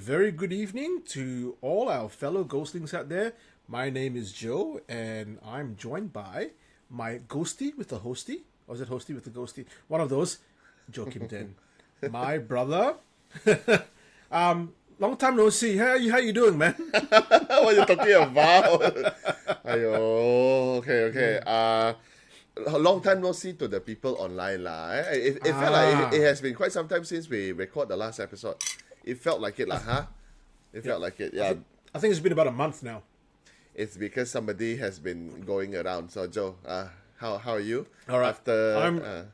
very good evening to all our fellow ghostlings out there. My name is Joe, and I'm joined by my ghostie with the hostie. Or is it hostie with the ghostie? One of those. Joe Kim Den. My brother. Long time no see. How you doing, man? What are you talking about? Ayo, okay. A long time no see to the people online lah. It felt like it has been quite some time since we record the last episode. It felt like it lah, huh? It felt like it, yeah. I think it's been about a month now. It's because somebody has been going around. So Joe, how are you? All right. After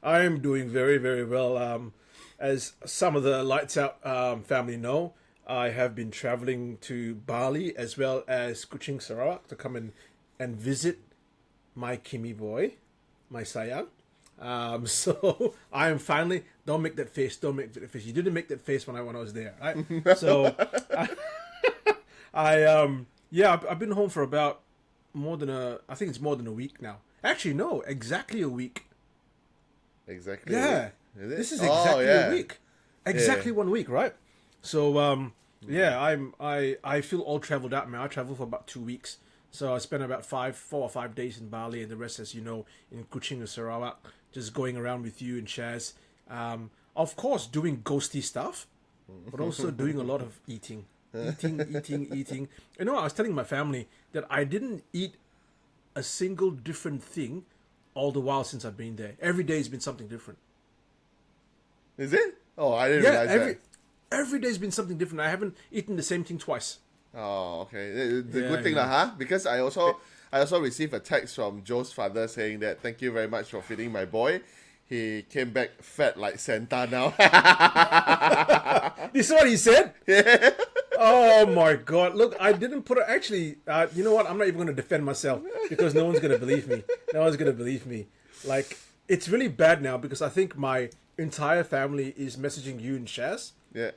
I'm doing very, very well. As some of the Lights Out family know, I have been traveling to Bali as well as Kuching, Sarawak to come and visit my Kimi boy, my sayang. So I am finally. Don't make that face. Don't make that face. You didn't make that face when I was there, right? So I've been home for about I think it's more than a week now. Actually, no, exactly a week. Exactly. Yeah, this is exactly a week. Exactly 1 week, right? So I feel all traveled out, man. I traveled for about 2 weeks. So I spent about 4 or 5 days in Bali, and the rest, as you know, in Kuching or Sarawak, just going around with you and Shaz. Of course, doing ghosty stuff, but also doing a lot of eating. Eating. You know, I was telling my family that I didn't eat a single different thing all the while since I've been there. Every day has been something different. Is it? Oh, I didn't realize that. Every day's been something different. I haven't eaten the same thing twice. Oh, okay. The good thing lah, huh? Because I also received a text from Joe's father saying that thank you very much for feeding my boy. He came back fat like Santa now. This is what he said? Yeah. Oh my God. Look, I didn't put it. Actually, you know what? I'm not even going to defend myself because no one's going to believe me. No one's going to believe me. Like, it's really bad now because I think my entire family is messaging you and Shaz. Yeah.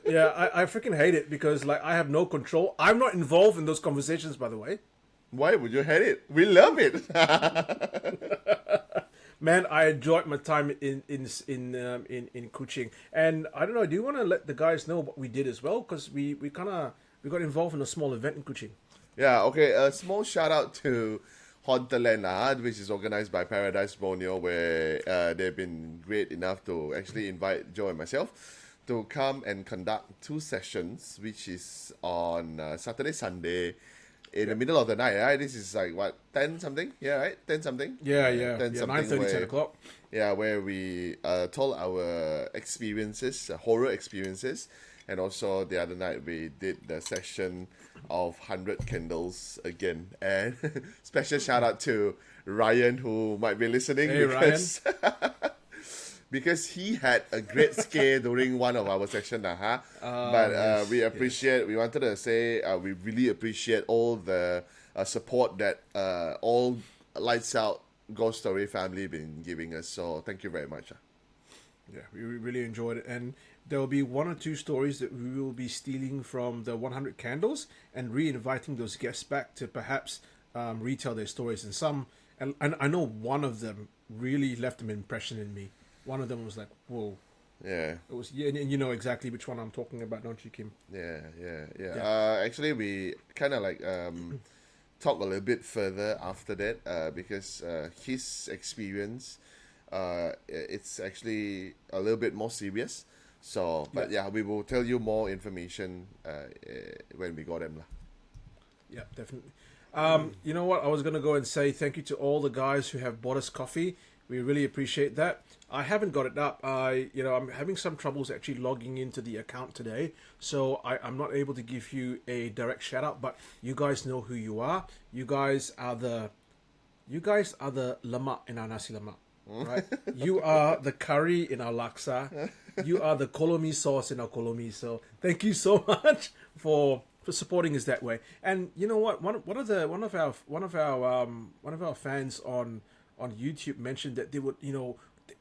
Yeah, I freaking hate it because, like, I have no control. I'm not involved in those conversations, by the way. Why would you hate it? We love it. Man, I enjoyed my time in Kuching, and I don't know. Do you want to let the guys know what we did as well? Because we got involved in a small event in Kuching. Yeah. Okay. A small shout out to Haunterland, which is organized by Paradise Borneo, where they've been great enough to actually invite Joe and myself to come and conduct 2 sessions, which is on Saturday, Sunday. In the middle of the night, right? This is like, what, 10 something? Yeah, right? 10 something? Yeah. 10 something. 9:30, 10 o'clock. Yeah, where we told our experiences, horror experiences. And also the other night we did the session of 100 Candles again. And special shout out to Ryan, who might be listening. Hey, because because he had a great scare during one of our sessions. But we appreciate, we wanted to say, we really appreciate all the support that all Lights Out Ghost Story family been giving us. So thank you very much. Yeah, we really enjoyed it. And there will be 1 or 2 stories that we will be stealing from the 100 Candles and re-inviting those guests back to perhaps retell their stories. And I know one of them really left an impression in me. One of them was like, whoa. Yeah. It was, and you know exactly which one I'm talking about, don't you, Kim? Yeah. Actually, we kind of like talk a little bit further after that because his experience, it's actually a little bit more serious. So, but yeah, we will tell you more information when we got them. Yeah, definitely. You know what? I was going to go and say thank you to all the guys who have bought us coffee. We really appreciate that. I haven't got it up. I'm having some troubles actually logging into the account today, so I'm not able to give you a direct shout out. But you guys know who you are. You guys are the lemak in our nasi lemak, right? You are the curry in our laksa. You are the kolomi sauce in our kolomi. So thank you so much for supporting us that way. And you know what? One of our fans on YouTube mentioned that they would,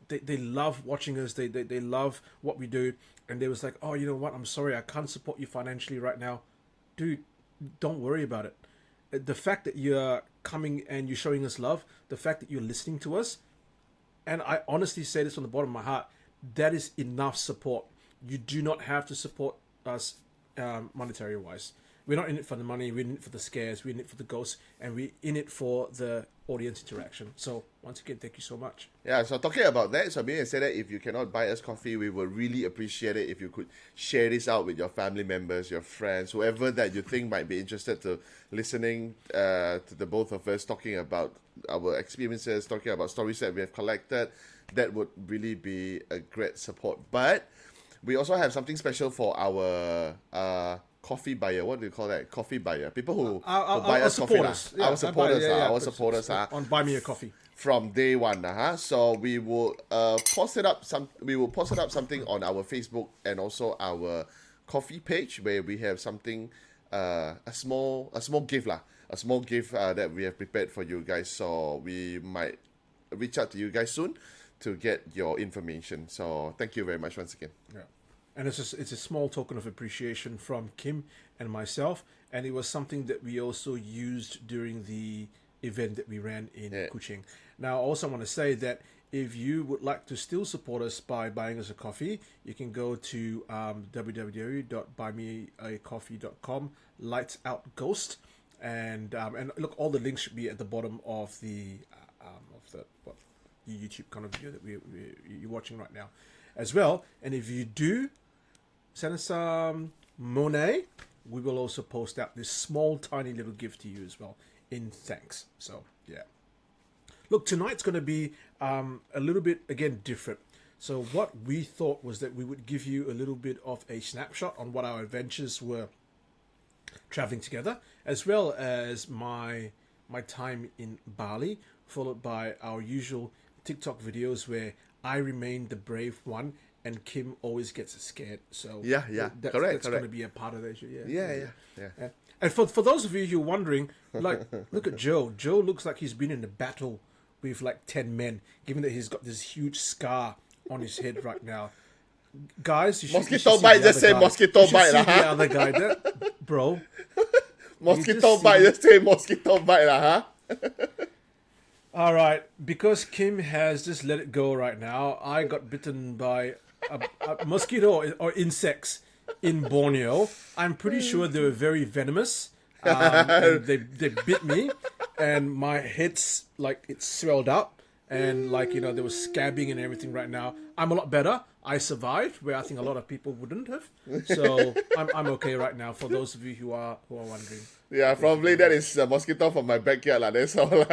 they love watching us. They love what we do, and they was like, oh, you know what? I'm sorry, I can't support you financially right now, dude. Don't worry about it. The fact that you're coming and you're showing us love, the fact that you're listening to us, and I honestly say this from the bottom of my heart, that is enough support you do not have to support us monetary wise. We're not in it for the money. We're in it for the scares. We're in it for the ghosts, and we're in it for the audience interaction. So once again, thank you so much. Yeah, so talking about that, so being said that if you cannot buy us coffee, we would really appreciate it if you could share this out with your family members, your friends, whoever that you think might be interested to listening to the both of us talking about our experiences, talking about stories that we have collected. That would really be a great support. But we also have something special for our coffee buyer. What do you call that? Coffee buyer. People who buy us coffee. Our supporters. On Buy Me a Coffee. From day one. So we will post it up something on our Facebook and also our coffee page where we have something a small gift that we have prepared for you guys. So we might reach out to you guys soon to get your information. So thank you very much once again. Yeah. And it's a small token of appreciation from Kim and myself, and it was something that we also used during the event that we ran in Kuching. Now, I also want to say that if you would like to still support us by buying us a coffee, you can go to www.buymeacoffee.com, Lights Out Ghost, and look, all the links should be at the bottom of the YouTube kind of video that you're watching right now, as well. And if you do send us some money, we will also post out this small, tiny little gift to you as well in thanks. So yeah. Look, tonight's going to be a little bit, again, different. So what we thought was that we would give you a little bit of a snapshot on what our adventures were traveling together, as well as my time in Bali, followed by our usual TikTok videos where I remain the brave one and Kim always gets scared. So that's going to be a part of that. Yeah. And for those of you who are wondering, like, look at Joe. Joe looks like he's been in a battle with like 10 men, given that he's got this huge scar on his head right now. Guys, mosquito bite, just say mosquito bite. The other guy, bro. Mosquito bite, just say mosquito bite, All right, because Kim has just let it go right now, I got bitten by a mosquito or insects in Borneo. I'm pretty sure they were very venomous. And they bit me, and my head's like it swelled up, and like there was scabbing and everything. Right now, I'm a lot better. I survived, where I think a lot of people wouldn't have. So I'm okay right now. For those of you who are wondering, yeah, probably that is a mosquito from my backyard, lah. That's all.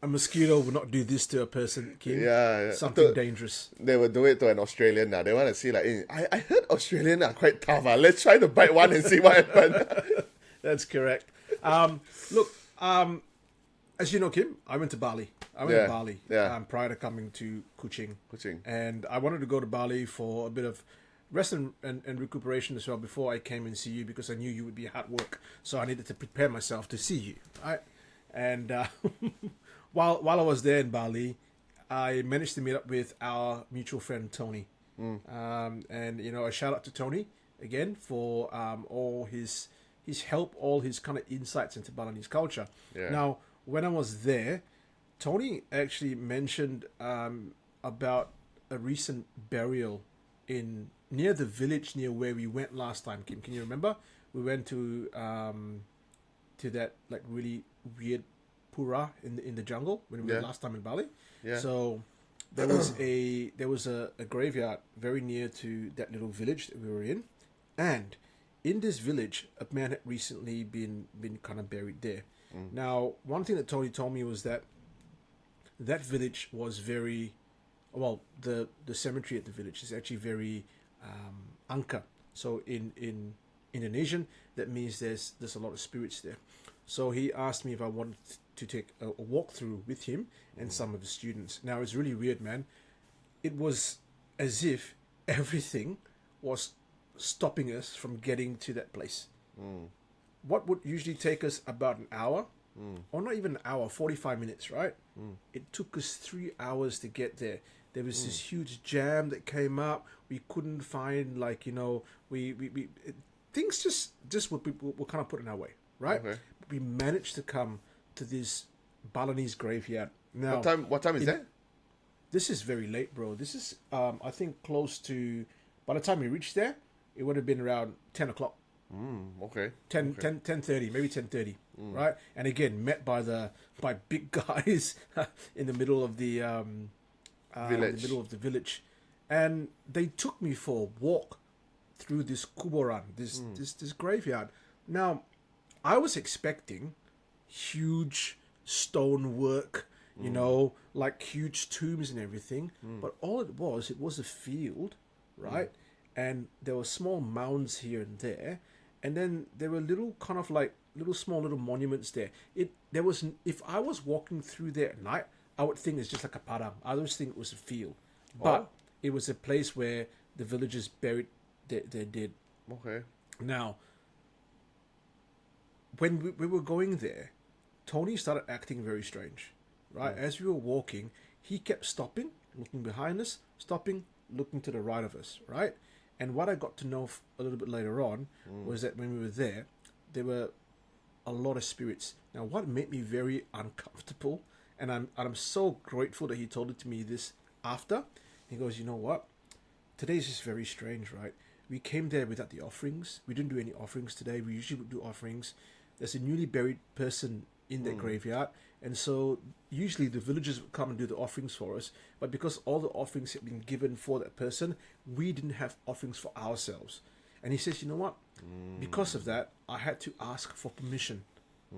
A mosquito would not do this to a person, Kim. Yeah. Something dangerous. They would do it to an Australian now. They want to see like, I heard Australian are quite tough. Let's try to bite one and see what happens. That's correct. Look, as you know, Kim, I went to Bali. Prior to coming to Kuching. And I wanted to go to Bali for a bit of rest and recuperation as well before I came and see you, because I knew you would be hard work. So I needed to prepare myself to see you. Right? And while I was there in Bali, I managed to meet up with our mutual friend Tony. And a shout out to Tony again for all his help, all his kind of insights into Balinese culture. Yeah. Now, when I was there, Tony actually mentioned about a recent burial near the village near where we went last time. Kim, can you remember? We went to that like really weird pura in the jungle when we were last time in Bali. Yeah. So there was a graveyard very near to that little village that we were in, and in this village a man had recently been kind of buried there. Now, one thing that Tony told me was that village was very the cemetery at the village is actually very angka. So in Indonesian, that means there's a lot of spirits there. So he asked me if I wanted to take a walkthrough with him and some of the students. Now, it's really weird, man. It was as if everything was stopping us from getting to that place. What would usually take us about an hour, or not even an hour, 45 minutes, right? It took us 3 hours to get there. There was this huge jam that came up. We couldn't find, things just were kind of put in our way, right? Okay. We managed to come to this Balinese graveyard. Now, what time is that? This is very late, bro. This is I think close to. By the time we reached there, it would have been around 10 o'clock. Okay. 10:30, maybe 10:30, right? And again, met by big guys in the middle of the village, and they took me for a walk through this kuboran, this graveyard. Now, I was expecting huge stonework, like huge tombs and everything, but all it was a field, right? And there were small mounds here and there, and then there were little kind of like small monuments there. If I was walking through there at night, I would think it's just like a padang. I always think it was a field, but it was a place where the villagers buried their dead. Okay. Now, when we were going there, Tony started acting very strange, right? As we were walking, he kept stopping, looking behind us, stopping, looking to the right of us, right? And what I got to know a little bit later on was that when we were there were a lot of spirits. Now, what made me very uncomfortable, and I'm so grateful that he told it to me this after. He goes, you know what? Today's just very strange, right? We came there without the offerings. We didn't do any offerings today. We usually would do offerings. There's a newly buried person in that graveyard, and so usually the villagers would come and do the offerings for us, but because all the offerings had been given for that person, we didn't have offerings for ourselves. And he says, you know what, because of that, I had to ask for permission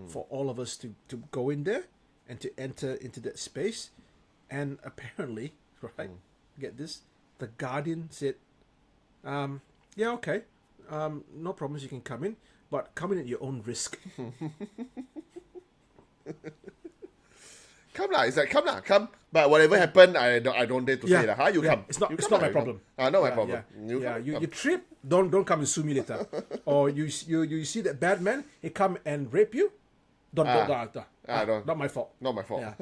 for all of us to go in there and to enter into that space. And apparently, right, get this, the guardian said, yeah, okay, no problems, you can come in, but come in at your own risk. Come lah, it's like come. But whatever happened, I don't dare to say that. You come. It's not come my lah, problem. Not my problem. You trip. Don't come and sue me later. Or you see that bad man, he come and rape you. Don't. Not my fault. Not my fault. Yeah.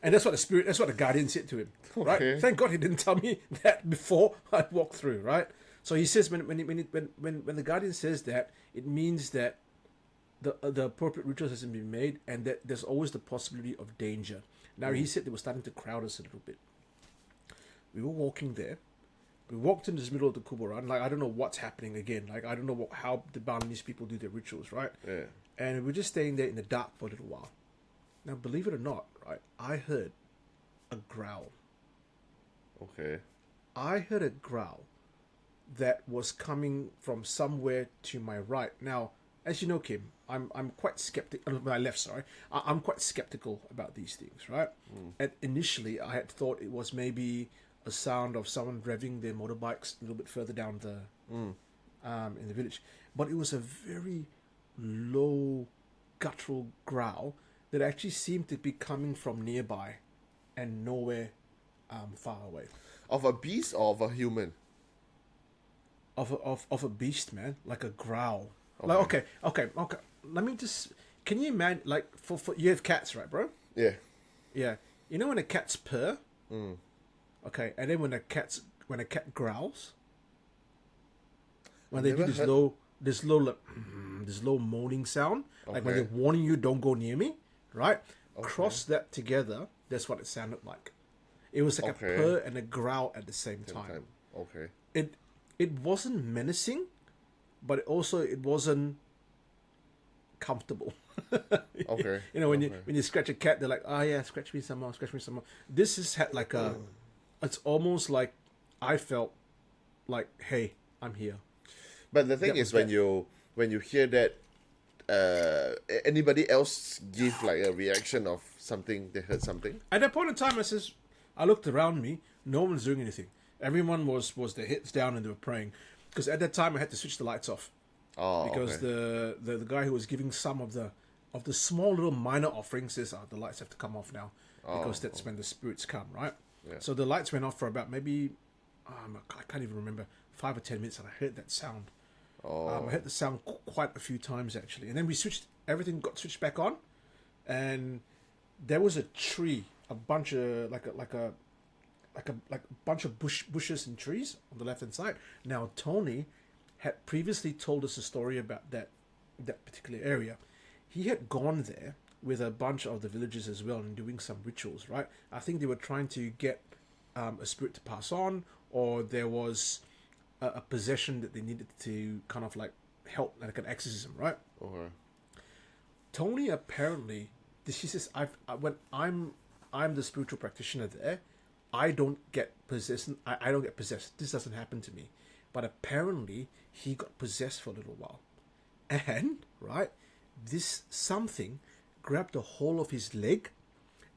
And that's what the guardian said to him. Right. Okay. Thank God he didn't tell me that before I walked through. Right. So he says when the guardian says that, it means that the appropriate rituals hasn't been made, and that there's always the possibility of danger. Now, he said they were starting to crowd us a little bit. We were walking there. We walked in this middle of the kuboran. Like, I don't know what's happening again. Like, I don't know how the Balinese people do their rituals, right? Yeah. And we're just staying there in the dark for a little while. Now, believe it or not, right, I heard a growl. Okay. I heard a growl that was coming from somewhere to my right. Now, as you know, Kim, I'm quite skeptical. My left, sorry. I'm quite skeptical about these things, right? And initially, I had thought it was maybe a sound of someone revving their motorbikes a little bit further down in the village, but it was a very low, guttural growl that actually seemed to be coming from nearby and nowhere far away. Of a beast or of a human? Of a beast, man, like a growl. Okay. Like okay. Let me just. Can you imagine? Like for you have cats, right, bro? Yeah. Yeah. You know when a cat's purr. Okay, and then when a cat growls. When they do this low moaning sound, like when they're warning you, don't go near me, right? Okay. Cross that together. That's what it sounded like. It was like a purr and a growl at the same time. Okay. It wasn't menacing, but it wasn't comfortable. Okay. When you scratch a cat, they're like, oh yeah, scratch me some more. This has had like it's almost like I felt like, hey, I'm here. But the thing is, when you hear that, anybody else give like a reaction of something, they heard something? At that point in time, I looked around me, no one's doing anything. Everyone was their heads down and they were praying. Because at that time I had to switch the lights off. Because the guy who was giving some of the small little minor offerings says, the lights have to come off now. Because that's when the spirits come, right? Yeah. So the lights went off for about maybe, I can't even remember, 5 or 10 minutes, and I heard that sound. I heard the sound quite a few times actually. And then everything got switched back on, and there was a tree, a bunch of like a bunch of bushes and trees on the left hand side. Now Tony had previously told us a story about that particular area. He had gone there with a bunch of the villagers as well and doing some rituals, right? I think they were trying to get a spirit to pass on, or there was a possession that they needed to kind of like help, like an exorcism, right? Okay. Tony apparently, she says, when I'm the spiritual practitioner there, I don't get possessed. I don't get possessed. This doesn't happen to me. But apparently, he got possessed for a little while, and right, this something grabbed a hold of his leg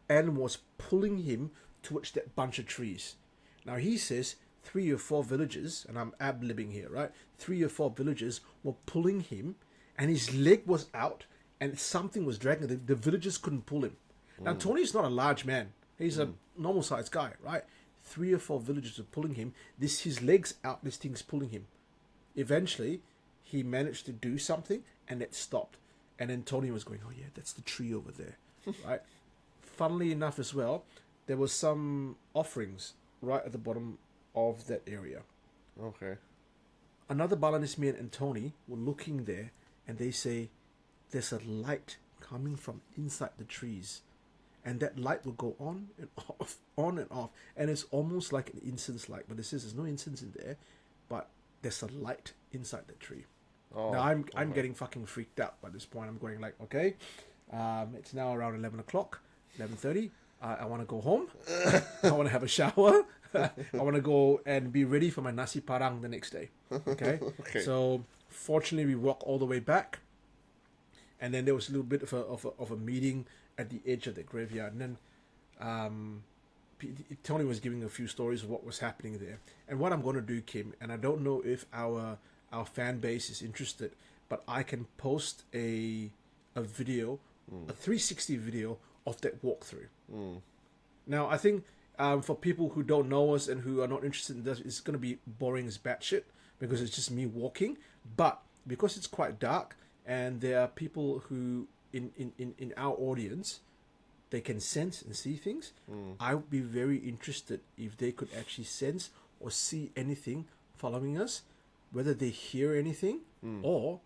and was pulling him towards that bunch of trees. Now he says 3 or 4 villages, and I'm ad-libbing here, right? 3 or 4 villages were pulling him, and his leg was out, and something was dragging him. The villagers couldn't pull him. Now Tony's not a large man; he's a normal-sized guy, right? 3 or 4 villagers were pulling him. His legs out. This thing's pulling him. Eventually, he managed to do something, and it stopped. And then Tony was going, "Oh yeah, that's the tree over there," right? Funnily enough, as well, there was some offerings right at the bottom of that area. Okay. Another Balinese man and Tony were looking there, and they say, "There's a light coming from inside the trees." And that light will go on and off, and it's almost like an incense light. But it says there's no incense in there, but there's a light inside the tree. Oh, Now I'm getting fucking freaked out by this point. I'm going like, okay, it's now around 11 o'clock, 11:30. I want to go home. I want to have a shower. I want to go and be ready for my nasi parang the next day. Okay. Okay. So fortunately, we walk all the way back, and then there was a little bit of a meeting at the edge of the graveyard, and then Tony was giving a few stories of what was happening there. And what I'm going to do, Kim, and I don't know if our fan base is interested, but I can post a video, a 360 video of that walkthrough. Now, I think for people who don't know us and who are not interested in this, it's going to be boring as batshit because it's just me walking. But because it's quite dark and there are people who in our audience, they can sense and see things. I would be very interested if they could actually sense or see anything following us, whether they hear anything or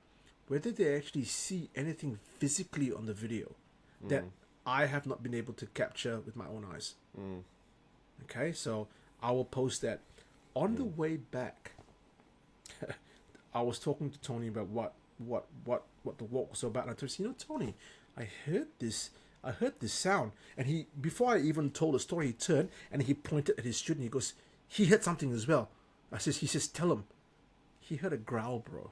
whether they actually see anything physically on the video that I have not been able to capture with my own eyes. Okay, so I will post that. On the way back, I was talking to Tony about what the walk was about, and I told him, Tony, I heard this sound, and he, before I even told the story, he turned and he pointed at his student. He goes, he heard something as well. He says, tell him. He heard a growl, bro.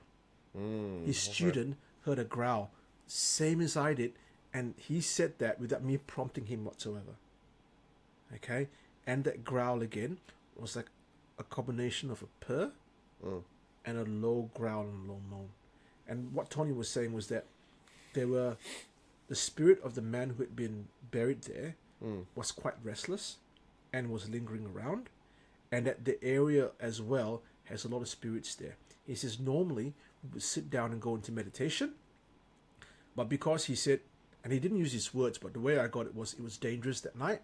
His student heard a growl, same as I did, and he said that without me prompting him whatsoever. Okay, and that growl again was like a combination of a purr and a low growl and a low moan. And what Tony was saying was that the spirit of the man who had been buried there was quite restless and was lingering around, and that the area as well has a lot of spirits there. He says normally we would sit down and go into meditation, but because he said, and he didn't use his words, but the way I got it was dangerous that night.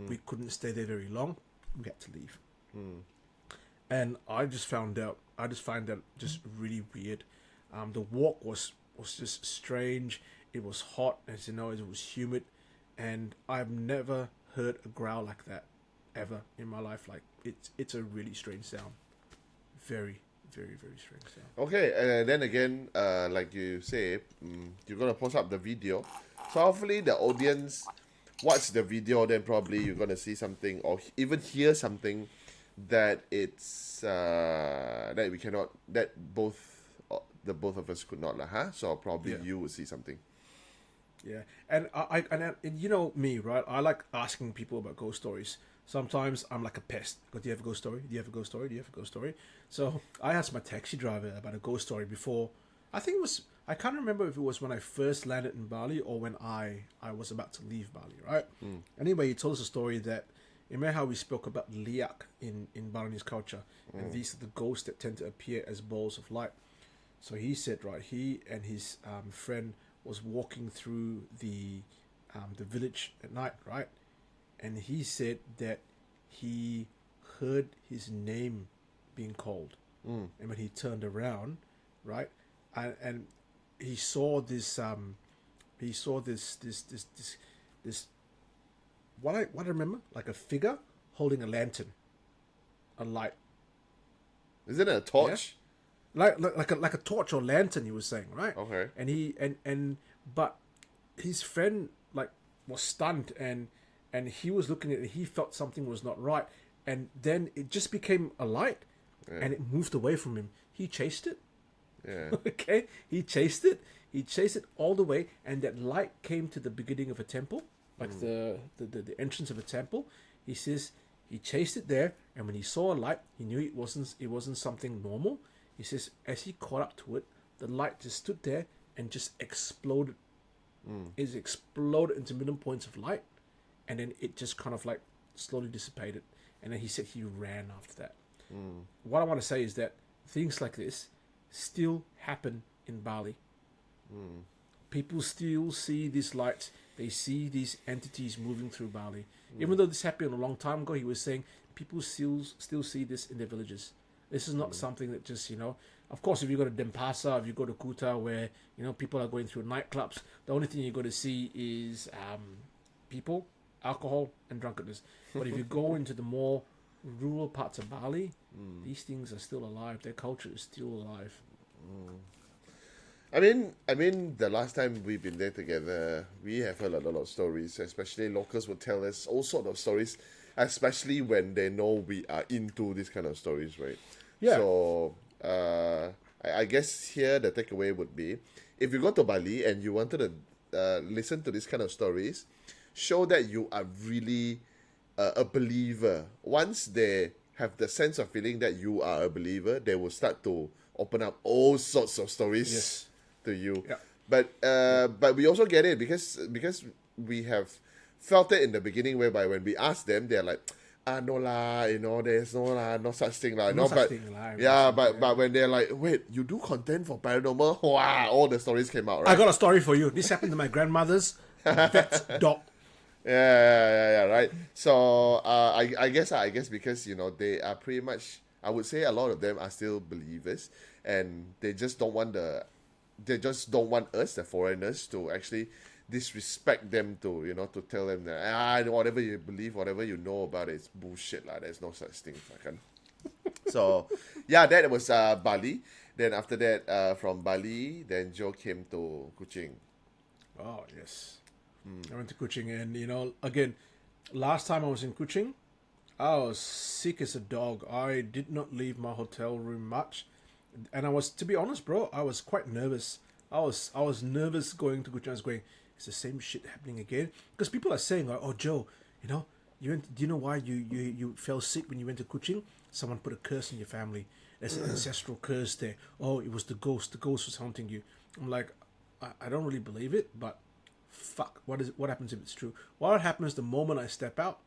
We couldn't stay there very long. We had to leave. And I just find that just really weird. The walk was just strange. It was hot, as you know, it was humid, and I've never heard a growl like that ever in my life. Like it's a really strange sound. Very, very, very strange sound. Okay, and then again, like you say, you're gonna post up the video. So hopefully the audience watch the video, then probably you're gonna see something or even hear something that it's that we cannot, that the both of us could not, huh? So probably you will see something. Yeah, and and you know me, right? I like asking people about ghost stories. Sometimes I'm like a pest. Go, do you have a ghost story? Do you have a ghost story? Do you have a ghost story? So I asked my taxi driver about a ghost story before. I think it was, I can't remember if it was when I first landed in Bali or when I was about to leave Bali, right? Anyway, he told us a story that, you remember how we spoke about liak in Balinese culture, and these are the ghosts that tend to appear as balls of light. So he said, right, he and his friend was walking through the village at night, right? And he said that he heard his name being called, and when he turned around, right, and he saw this what I remember, like a figure holding a lantern, a light. Is it a torch? Like a torch or lantern, he was saying, right? Okay. And he but his friend like was stunned, and he was looking at it, he felt something was not right, and then it just became a light, and it moved away from him. He chased it. Yeah. Okay, he chased it all the way, and that light came to the beginning of a temple, like the entrance of a temple. He says he chased it there, and when he saw a light, he knew it wasn't something normal. He says as he caught up to it, the light just stood there and just exploded. It exploded into million points of light, and then it just kind of like slowly dissipated. And then he said he ran after that. What I want to say is that things like this still happen in Bali. People still see these lights. They see these entities moving through Bali. Even though this happened a long time ago, he was saying people still see this in their villages. This is not something that just, of course, if you go to Denpasar, if you go to Kuta, where, people are going through nightclubs, the only thing you're going to see is people, alcohol, and drunkenness. But if you go into the more rural parts of Bali, these things are still alive. Their culture is still alive. I mean, the last time we've been there together, we have heard a lot of stories. Especially locals would tell us all sort of stories, especially when they know we are into these kind of stories, right? Yeah. So, I guess here the takeaway would be, if you go to Bali and you wanted to listen to these kind of stories, show that you are really a believer. Once they have the sense of feeling that you are a believer, they will start to open up all sorts of stories to you. Yeah. But we also get it because we have felt it in the beginning, whereby when we ask them, they're like, no lah, there's no such thing lah. But when they're like, wait, you do content for paranormal? Wow, all the stories came out, right? I got a story for you. This happened to my grandmother's vet's dog. Yeah, right. So I guess because they are pretty much, I would say a lot of them are still believers, and they just don't want us, the foreigners, to actually disrespect them, to to tell them that whatever you believe, whatever you know about it, it's bullshit lah. There's no such thing. So yeah, that was Bali. Then after that, from Bali, then Joe came to Kuching. Oh yes. I went to Kuching, and again, last time I was in Kuching, I was sick as a dog. I did not leave my hotel room much, and I was, to be honest, bro, I was quite nervous. I was nervous going to Kuching. I was going, it's the same shit happening again, because people are saying, oh Joe, do you know why you fell sick when you went to Kuching? Someone put a curse in your family. There's an ancestral curse there. Oh, it was the ghost. The ghost was haunting you. I'm like, I don't really believe it, but fuck, what happens if it's true? What happens the moment I step out?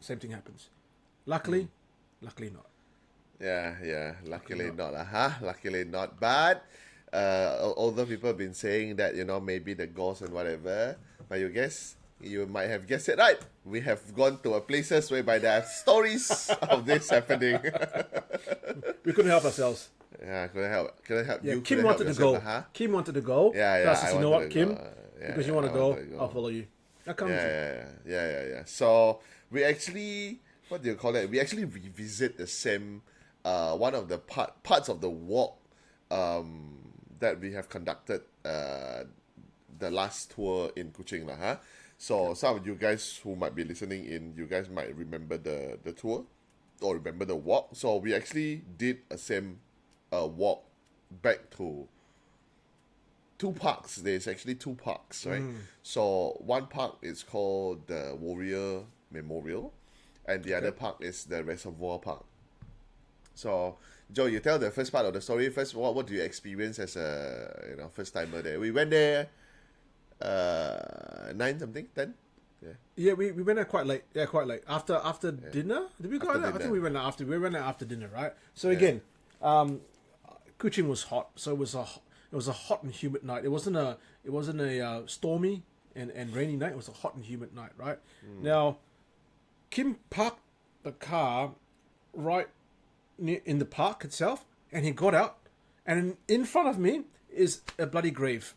Same thing happens. Luckily not. Yeah, luckily not. Luckily not. But although people have been saying that, maybe the ghosts and whatever, but you might have guessed it right. We have gone to places whereby there are stories of this happening. We couldn't help ourselves. Yeah, couldn't help. Yeah, You Kim couldn't help wanted to yourself, go. Kim wanted to go. Yeah. I said, you know what, Kim? Yeah, because you want to go, wanted to go. I'll follow you. I'll come with you. Yeah. So we actually, what do you call it? We actually revisit the same, one of the parts of the walk that we have conducted the last tour in Kuching lah. So some of you guys who might be listening in, you guys might remember the tour or remember the walk. So we actually did a same walk back to two parks. There's actually two parks, right? So one park is called the Warrior Memorial, and the other park is the Reservoir Park. So Joe, you tell the first part of the story first. What do you experience as a first timer there? We went there 9 something 10. Yeah, we went there quite late. Yeah, quite late. After dinner, did we go out? I think we went out after dinner, right? So again, Kuching was hot. So it was a hot and humid night. It wasn't a stormy and rainy night. It was a hot and humid night, right? Now, Kim parked the car right in the park itself, and he got out, and in front of me is a bloody grave.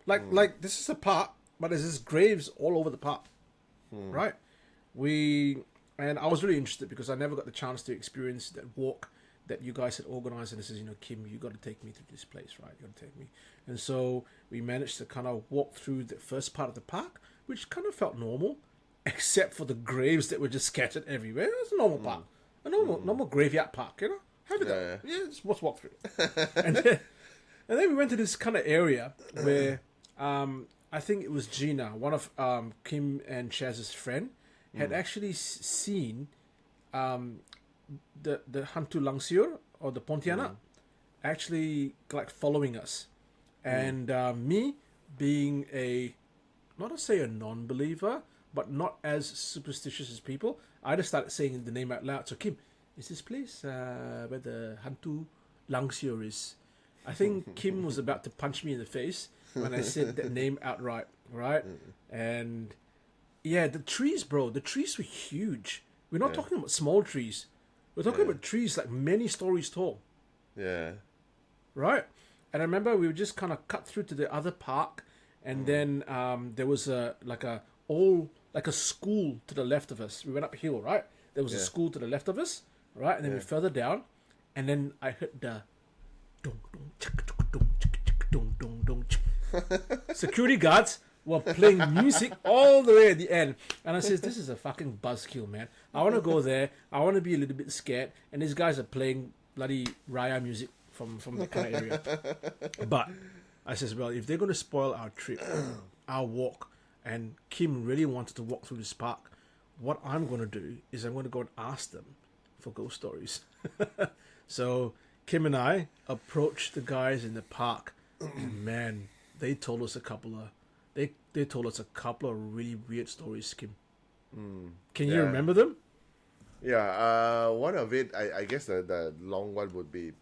Like this is a park, but there's just graves all over the park, right? We And I was really interested because I never got the chance to experience that walk that you guys had organized. And it says, Kim, you got to take me through this place, right? You got to take me. And so we managed to kind of walk through the first part of the park, which kind of felt normal, except for the graves that were just scattered everywhere. It's a normal park, a normal graveyard park, Have it up. Yeah, just walk through. and then we went to this kind of area where I think it was Gina, one of Kim and Shaz's friend, had actually seen the Hantu Langsiur or the Pontianak actually like following us. And me being not to say a non-believer, but not as superstitious as people, I just started saying the name out loud. So Kim, is this place where the Hantu Langsiur is? I think Kim was about to punch me in the face when I said that name outright, right? And yeah, the trees, bro, the trees were huge. We're not talking about small trees. We're talking about trees like many stories tall. Yeah. Right? And I remember we would just kind of cut through to the other park, and then there was a school to the left of us. We went uphill, right? There was a school to the left of us, right? And then we further down, and then I heard the dong dong chak dong dong dong dong. Security guards were playing music all the way at the end, and I says, "This is a fucking buzzkill, man. I want to go there. I want to be a little bit scared, and these guys are playing bloody raya music from that kind of area." But I says, "Well, if they're going to spoil our trip, our walk, and Kim really wanted to walk through this park, what I'm going to do is I'm going to go and ask them for ghost stories." So Kim and I approached the guys in the park, and man, they told us a couple of really weird stories, Kim. Can you remember them? Yeah, one of it, I guess the long one would be,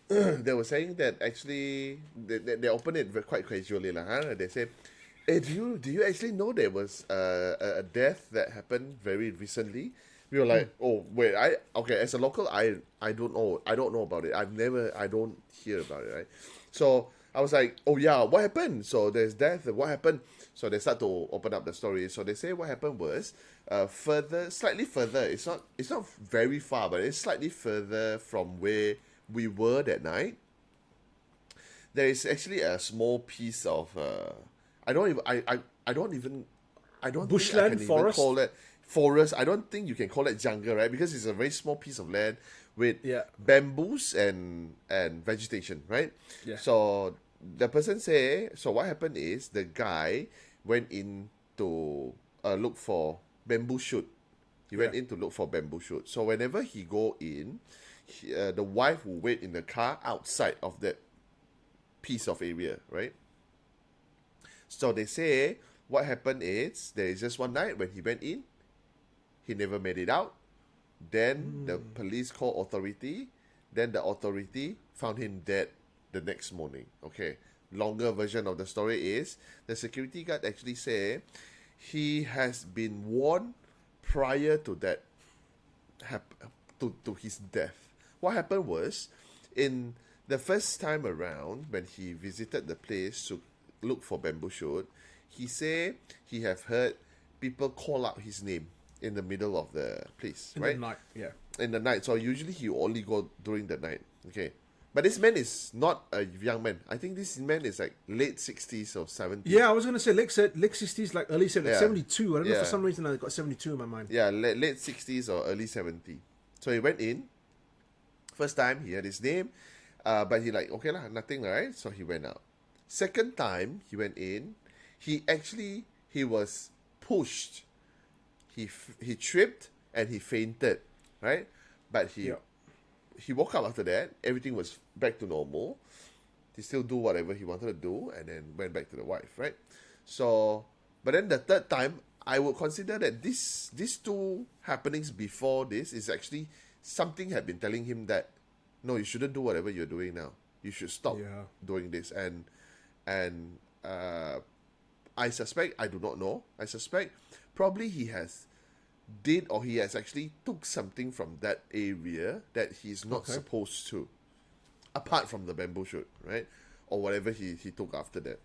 they were saying that actually, they opened it quite casually. They said, hey, do you actually know there was a death that happened very recently? We were like, oh, wait, as a local, I don't know about it. I don't hear about it, right? So I was like, oh yeah, what happened? So there's death, what happened? So they start to open up the story. So they say what happened was, slightly further, it's not very far, but it's slightly further from where we were that night. There is actually a small piece of, I don't Bushland, think I can forest? even call it forest. I don't think you can call it jungle, right? Because it's a very small piece of land with bamboos and vegetation, right? Yeah. So the person say, so what happened is the guy went in to look for bamboo shoot. He went in to look for bamboo shoot. So whenever he go in, the wife will wait in the car outside of that piece of area, right? So they say what happened is there is just one night when he went in, he never made it out. Then the police called authority. Then the authority found him dead the next morning. Okay. Longer version of the story is the security guard actually say he has been warned prior to that to his death. What happened was, in the first time around when he visited the place to look for bamboo shoot, he say he have heard people call out his name in the middle of the place, right? In the night, yeah. In the night. So usually he only go during the night. Okay. But this man is not a young man. I think this man is like late 60s or 70s. Yeah, I was going to say late 60s, like early 70s, Yeah. 72. I don't know, for some reason I got 72 in my mind. Yeah, late 60s or early 70s. So he went in. First time, he had his name. But he like, okay lah, nothing, right? So he went out. Second time, he went in. He was pushed. He tripped and he fainted, right? But he woke up after that. Everything was back to normal. He still do whatever he wanted to do, and then went back to the wife, right? So, but then the third time, I would consider that these two happenings before this is actually something had been telling him that, no, you shouldn't do whatever you're doing now. You should stop doing this. And I suspect, I do not know, I suspect probably he has actually took something from that area that he's not supposed to, apart from the bamboo shoot, right? Or whatever he took after that.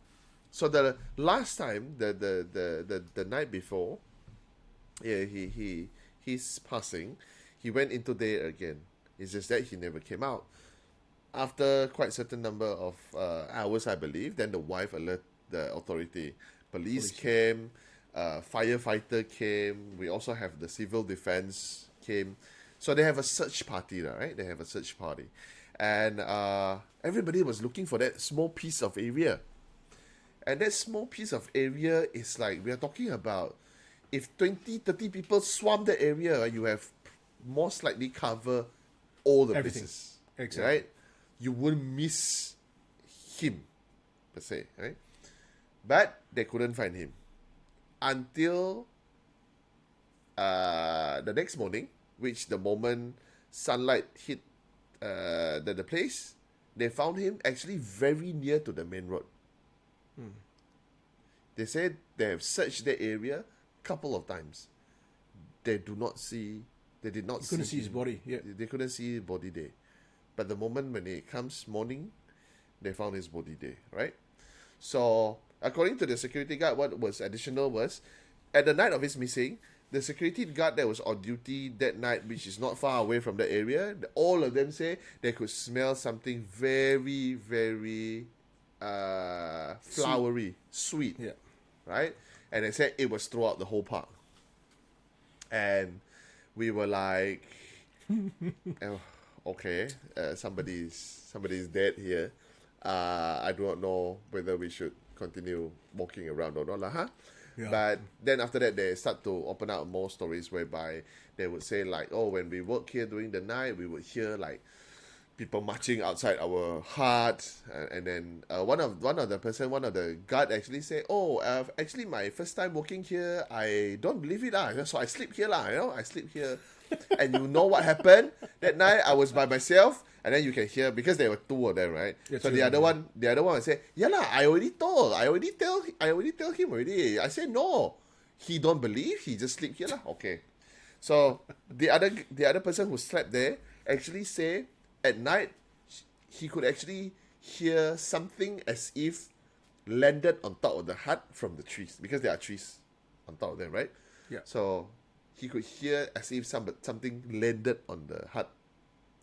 So the last time, the night before, he his passing, he went into there again. It's just that he never came out. After quite a certain number of hours, I believe, then the wife alerted the authority. Police came, firefighter came. We also have the civil defense came. So they have a search party, right? They have a search party. And everybody was looking for that small piece of area. And that small piece of area is like, we are talking about, if 20, 30 people swarm the area, you have most likely cover all the Everything. places. Exactly. Right? You wouldn't miss him, per se, right? But they couldn't find him. Until the next morning, which the moment sunlight hit the place, they found him actually very near to the main road. They said they have searched the area a couple of times. They did not see Couldn't see his him. body. Yeah. They couldn't see his body there. But the moment when it comes morning, they found his body there, right? So, according to the security guard, what was additional was, at the night of his missing, the security guard that was on duty that night, which is not far away from the area, all of them say they could smell something very, very flowery, sweet, Yeah. right? And they said it was throughout the whole park. And we were like, oh, okay, somebody's dead here. I do not know whether we should continue walking around or not, huh? Yeah. But then after that, they start to open up more stories whereby they would say like, oh, when we work here during the night, we would hear like people marching outside our hut, and then one of the guard actually say, oh, actually my first time working here, I don't believe it so I sleep here I sleep here. And you know what happened that night? I was by myself, and then you can hear, because there were two of them, right? Yeah, so two the of other them, one would say, yeah lah, I already tell him already. I said no, he don't believe, he just sleep here lah. Okay, so the other person who slept there actually say at night he could actually hear something as if landed on top of the hut from the trees, because there are trees on top of them, right? Yeah. So he could hear as if something landed on the hut.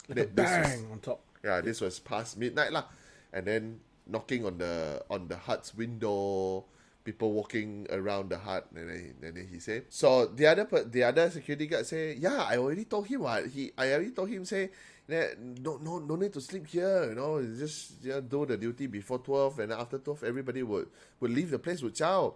Like a bang on top. Yeah, this was past midnight lah, and then knocking on the hut's window, people walking around the hut, and then he said. So the other security guard say, yeah, I already told him I already told him say that no need to sleep here, just do the duty before 12, and after 12 everybody would leave the place, would chow.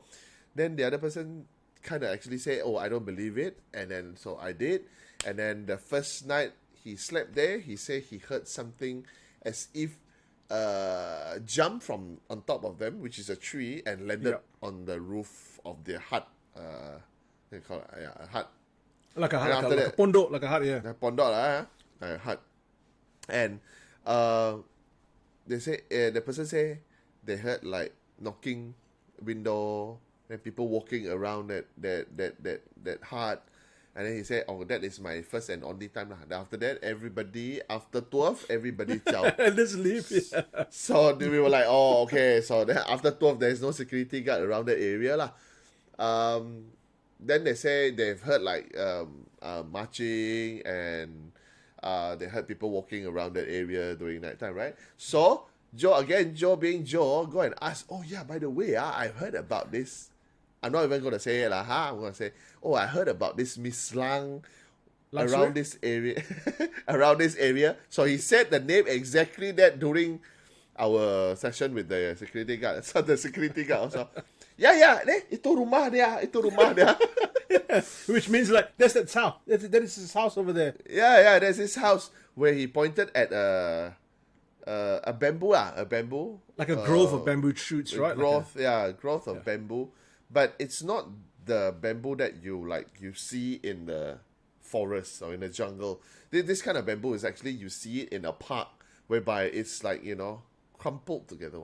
Then the other person kind of actually say, oh, I don't believe it, and then so I did. And then the first night he slept there, he said he heard something as if jump from on top of them, which is a tree, and landed on the roof of their hut. They call it a hut. Like a hut, like a pondok, like a hut, yeah. A pondok a hut. And they say the person say they heard like knocking window, and people walking around that hut. And then he said, oh, that is my first and only time. Then after that, after 12, everybody chow. And just leave, yeah. So we were like, oh, okay. So then after 12, there's no security guard around the area lah. Then they say they've heard like marching, and they heard people walking around that area during night time, right? So Joe being Joe, go and ask, oh yeah, by the way, I've heard about this. I'm not even going to say it lah. I'm going to say, oh, I heard about this Miss Lang around this area. Around this area. So he said the name exactly that during our session with the security guard. So the security guard also, yeah, itu rumah dia. Which means like, that's that house. That is his house over there. Yeah, that's his house, where he pointed at a bamboo. Like a grove of bamboo shoots, right? Growth of bamboo. But it's not the bamboo that you see in the forest or in the jungle. This kind of bamboo is actually, you see it in a park, whereby it's like, crumpled together.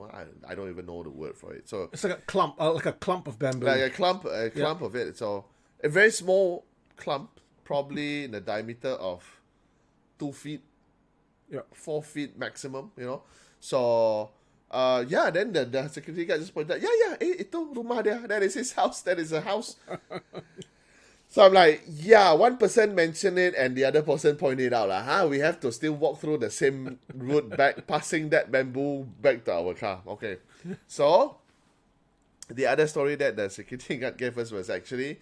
I don't even know the word for it. So it's like a clump of bamboo. Like a clump of it. So a very small clump, probably in a diameter of 2 feet, 4 feet maximum. So then the security guard just pointed out, itu rumah dia. That is his house. That is a house. So I'm like, yeah, one person mentioned it and the other person pointed out, like, we have to still walk through the same route back, passing that bamboo back to our car. Okay. So, the other story that the security guard gave us was actually,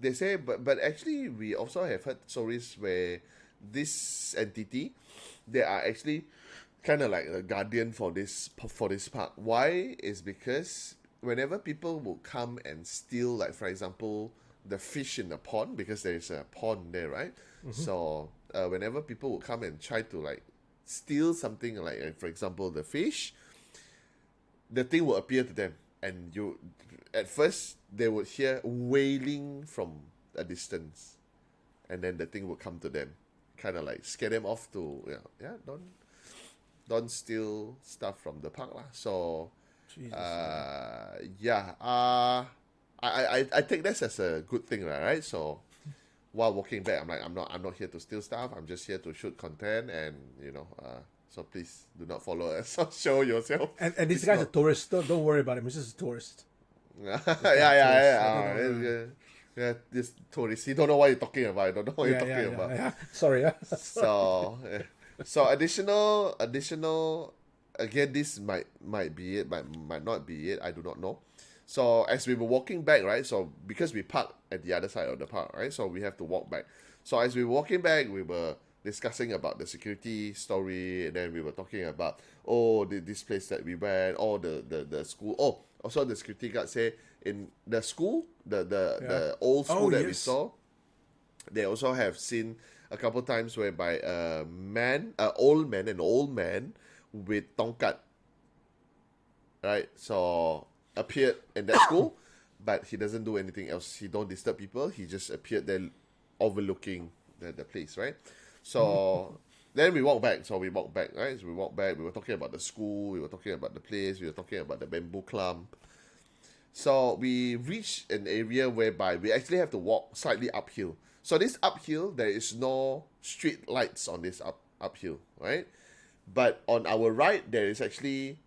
they say, but actually we also have heard stories where this entity, they are actually kind of like a guardian for this park. Why? Is because whenever people will come and steal, like for example, the fish in the pond, because there is a pond there, right? So whenever people will come and try to like steal something, like for example the fish, the thing will appear to them, and you at first they would hear wailing from a distance, and then the thing will come to them, kind of like scare them off to don't steal stuff from the park lah. So Jesus. I take this as a good thing, right? So while walking back, I'm like, I'm not here to steal stuff. I'm just here to shoot content, and so please do not follow us or show yourself. And these guys are tourists. Don't worry about him. He's just a tourist. Yeah, this tourist. He don't know what you're talking about. I don't know what you're talking about. Yeah. Sorry. So additional. Again, this might be it, might not be it. I do not know. So as we were walking back, right? So because we parked at the other side of the park, right? So we have to walk back. So as we were walking back, we were discussing about the security story, and then we were talking about this place that we went, the school. Oh, also the security guard say in the school, the old school that we saw, they also have seen a couple times whereby an old man with tongkat, right? So appeared in that school, but he doesn't do anything else. He don't disturb people. He just appeared there, overlooking the place, right? So then we walk back. So we walk back, right? So we walk back. We were talking about the school. We were talking about the place. We were talking about the bamboo clump. So we reached an area whereby we actually have to walk slightly uphill. So this uphill, there is no street lights on this uphill, right? But on our right, there is actually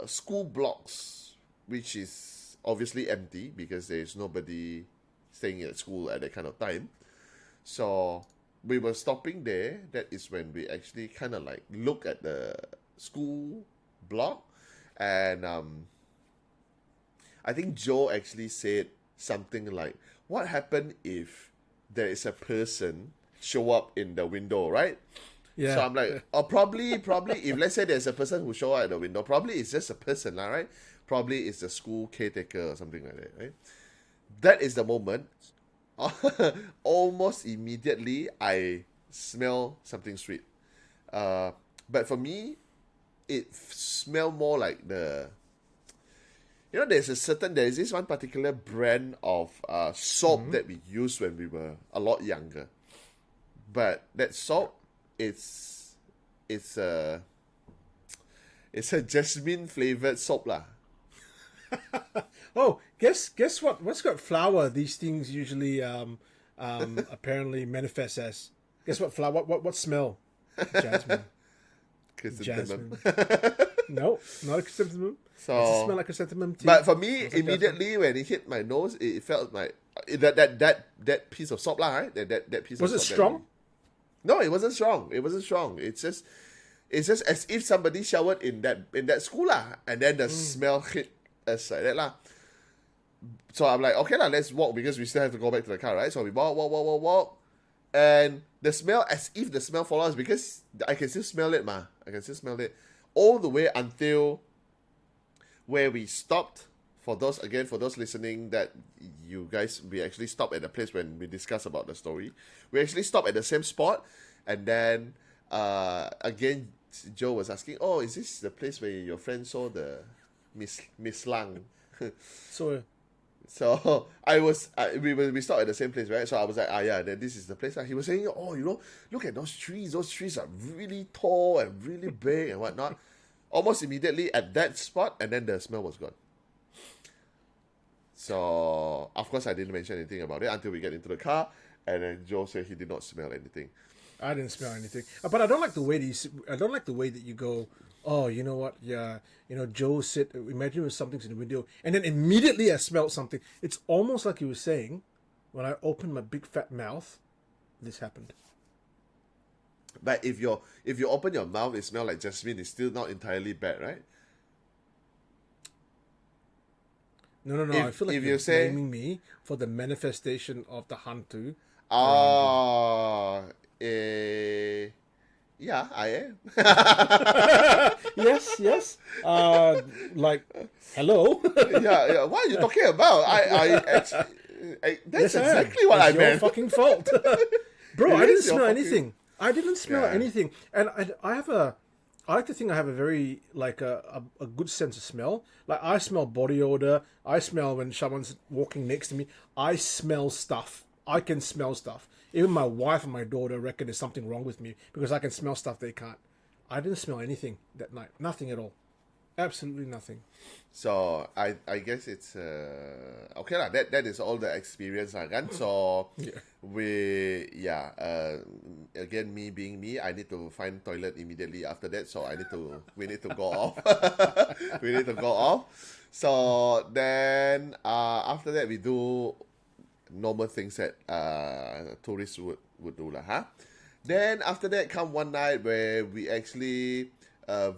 school blocks, which is obviously empty because there is nobody staying at school at that kind of time. So we were stopping there. That is when we actually kind of like look at the school block, and I think Joe actually said something like, "What happened if there is a person show up in the window, right?" Yeah. So I'm like, probably if let's say there's a person who show up at the window, probably it's just a person, right? Probably it's the school caretaker or something like that, right? That is the moment. Almost immediately, I smell something sweet. But for me, it smelled more like there's this one particular brand of soap that we used when we were a lot younger. But that soap, it's a jasmine flavored soap lah. Oh, guess what? What's got flower? These things usually apparently manifest as. Guess what flower? What smell? Jasmine. Chrysanthemum. No, not a chrysanthemum. So does it smell like chrysanthemum tea? But for me, immediately when it hit my nose, it felt like that piece of soap lah, right? That piece. Was of it soap strong? No, it wasn't strong. It's just as if somebody showered in that school lah, and then the smell hit us like that lah. So I'm like, okay lah, let's walk because we still have to go back to the car, right? So we walk, and the smell, as if the smell follows, because I can still smell it, ma. I can still smell it all the way until where we stopped. For those listening, that you guys, we actually stopped at the place when we discussed about the story. We actually stopped at the same spot, and then again, Joe was asking, "Oh, is this the place where your friend saw the Miss Lang?" So we stopped at the same place, right? So I was like, yeah, then this is the place. He was saying, "Oh, look at those trees. Those trees are really tall and really big and whatnot." Almost immediately at that spot, and then the smell was gone. So of course I didn't mention anything about it until we get into the car, and then Joe said he did not smell anything. I didn't smell anything, but I don't like the way that you go oh, you know what? Yeah, Joe said, imagine it was something's in the window, and then immediately I smelled something. It's almost like he was saying, when I opened my big fat mouth, this happened. But if you open your mouth, it smells like jasmine. It's still not entirely bad, right? No. If I feel like if you're you say, blaming me for the manifestation of the hantu around you. ah, eh, yeah, I am. Yes. Like, hello. Yeah. What are you talking about? That's Yes, I am. exactly what It's I your meant. fucking fault, bro. It I didn't is your smell fucking. anything. I didn't smell Yeah. anything, and I like to think I have a very like a good sense of smell. Like I smell body odor. I smell when someone's walking next to me. I smell stuff. I can smell stuff. Even my wife and my daughter reckon there's something wrong with me because I can smell stuff they can't. I didn't smell anything that night. Nothing at all. Absolutely nothing. So I guess it's okay lah. That is all the experience lah kan. So Yeah. again, me being me, I need to find toilet immediately after that. So we need to go off. We need to go off. So then after that we do normal things that tourists would do lah, huh? Then after that come one night where we actually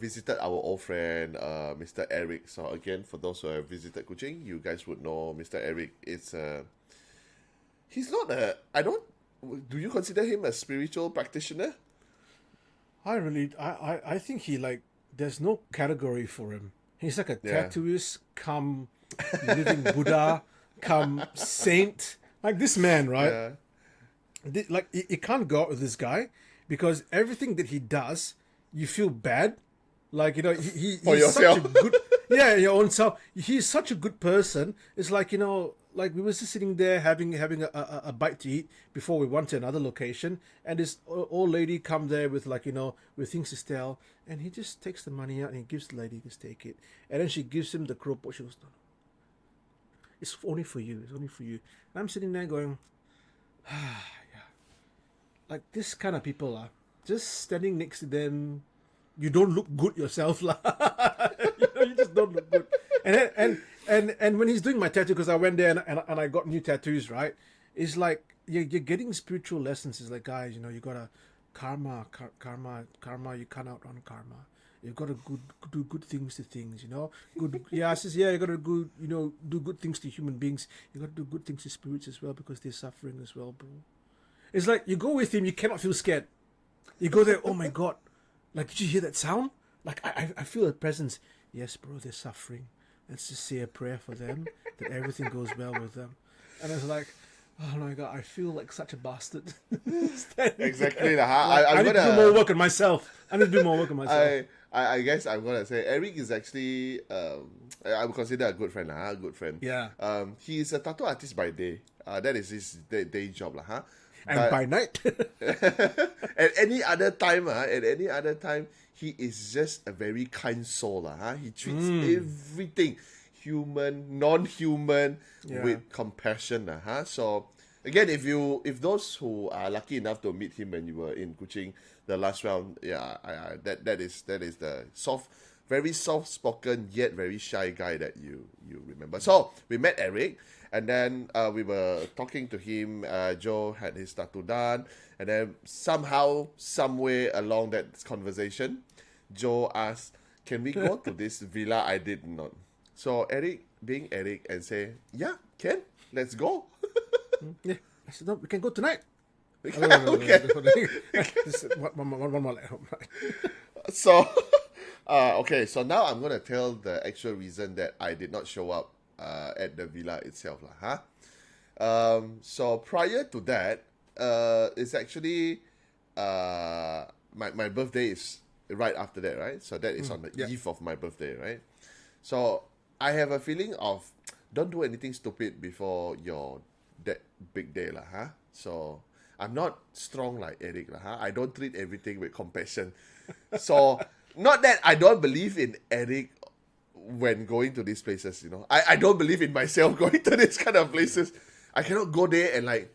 visited our old friend, Mr. Eric. So again, for those who have visited Kuching, you guys would know Mr. Eric. He's not do you consider him a spiritual practitioner? I think he like, there's no category for him. He's like a Yeah. tattooist, come living Buddha, come saint. Like this man, right? Yeah. Like you can't go out with this guy because everything that he does, you feel bad. Like For he's such a yourself. good your own self. He's such a good person. It's like like we were just sitting there having a bite to eat before we went to another location, and this old lady come there with like with things to sell, and he just takes the money out and he gives the lady, just take it, and then she gives him the keropok. She goes, no, it's only for you. It's only for you. And I'm sitting there going, like this kind of people are just standing next to them. You don't look good yourself, lah. You just don't look good. And when he's doing my tattoo, because I went there and I got new tattoos, right? It's like you're getting spiritual lessons. It's like, guys, you gotta karma. You can't outrun karma. You've got to do good things to things, Good, yeah. I says, yeah. You got to do good things to human beings. You got to do good things to spirits as well because they're suffering as well, bro. It's like you go with him, you cannot feel scared. You go there, oh my god, like did you hear that sound? Like I feel a presence. Yes, bro, they're suffering. Let's just say a prayer for them that everything goes well with them. And it's like, oh my god, I feel like such a bastard. Exactly lah. Like, I need to do more work on myself. I guess I'm gonna say Eric is actually I would consider a good friend lah. A good friend. Yeah. He is a tattoo artist by day. That is his day job lah. And by night, at any other time, he is just a very kind soul lah. He treats everything, human, non-human, with compassion lah. So again, if those who are lucky enough to meet him when you were in Kuching the last round, that is the very soft-spoken yet very shy guy that you remember. So we met Eric. And then we were talking to him. Joe had his tattoo done. And then somehow, somewhere along that conversation, Joe asked, can we go to this villa I did not? So Eric, being Eric, and say, yeah, can. Let's go. yeah. I said, no, we can go tonight. Okay. One more. So, okay. So now I'm going to tell the actual reason that I did not show up at the villa itself lah, so prior to that, it's actually my birthday is right after that, right? So that is on the eve of my birthday, right? So I have a feeling of don't do anything stupid before your that big day lah, So I'm not strong like Eric lah, I don't treat everything with compassion. So not that I don't believe in Eric when going to these places, I don't believe in myself going to these kind of places. I cannot go there and like,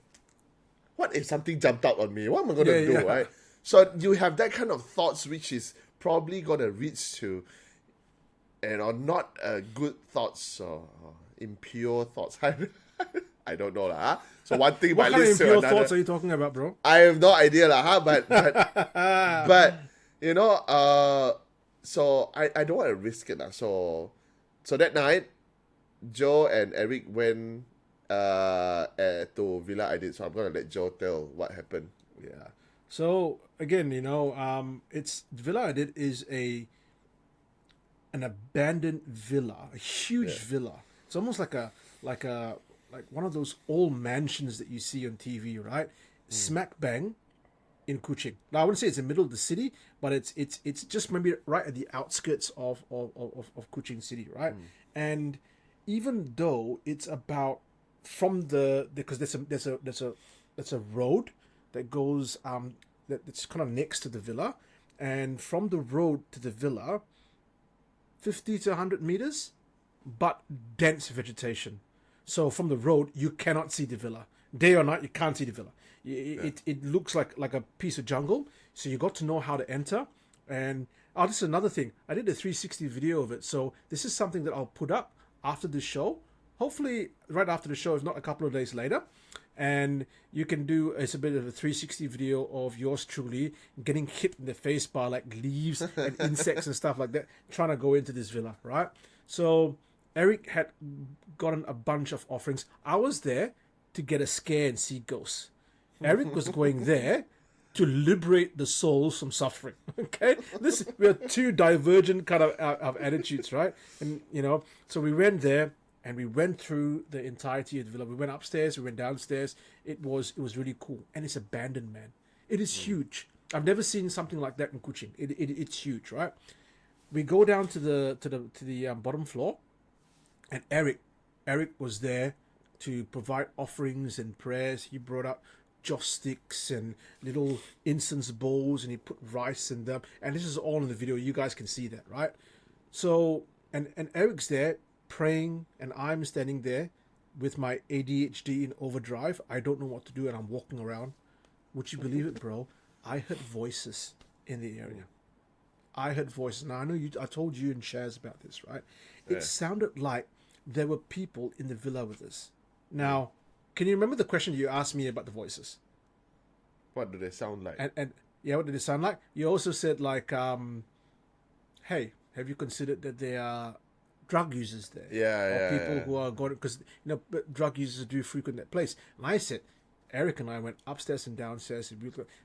what if something jumped out on me? What am I going to do, right? So you have that kind of thoughts which is probably gonna reach to, not good thoughts or impure thoughts. I don't know lah. Huh? So one thing What might kind of lead to impure another. thoughts are you talking about, bro? I have no idea lah. Huh? But you know, so I don't want to risk it lah. So that night, Joe and Eric went to Villa I did. So I'm gonna let Joe tell what happened. Yeah. So again, it's Villa Edit is an abandoned villa, a huge villa. It's almost like one of those old mansions that you see on TV, right? Smack bang in Kuching. Now I wouldn't say it's in the middle of the city, but it's just maybe right at the outskirts of Kuching city, right? And even though it's about from because there's a road that goes that's kind of next to the villa, and from the road to the villa, 50 to 100 meters, but dense vegetation. So from the road you cannot see the villa. Day or night you can't see the villa. It looks like a piece of jungle. So you got to know how to enter. And this is another thing. I did a 360 video of it. So this is something that I'll put up after the show. Hopefully right after the show, if not a couple of days later. And you can do it's a bit of a 360 video of yours truly getting hit in the face by like leaves and insects and stuff like that, trying to go into this villa, right? So Eric had gotten a bunch of offerings. I was there to get a scare and see ghosts. Eric was going there to liberate the souls from suffering. Okay, we are two divergent kind of attitudes, right? And so we went there. And we went through the entirety of the villa. We went upstairs, we went downstairs. It was really cool. And it's abandoned, man. It is huge. I've never seen something like that in Kuching. It's huge, right? We go down to the bottom floor, and Eric was there to provide offerings and prayers. He brought up joss sticks and little incense bowls, and he put rice in them. And this is all in the video. You guys can see that, right? So and Eric's there praying, and I'm standing there with my ADHD in overdrive. I don't know what to do, and I'm walking around. Would you believe it, bro? I heard voices in the area. I heard voices. Now I know I told you and Shaz about this, right? It sounded like there were people in the villa with us. Now, can you remember the question you asked me about the voices? What do they sound like? And yeah, what did they sound like? You also said like, hey, have you considered that they are drug users there? Or people who are going, because drug users do frequent that place. And I said, Eric and I went upstairs and downstairs.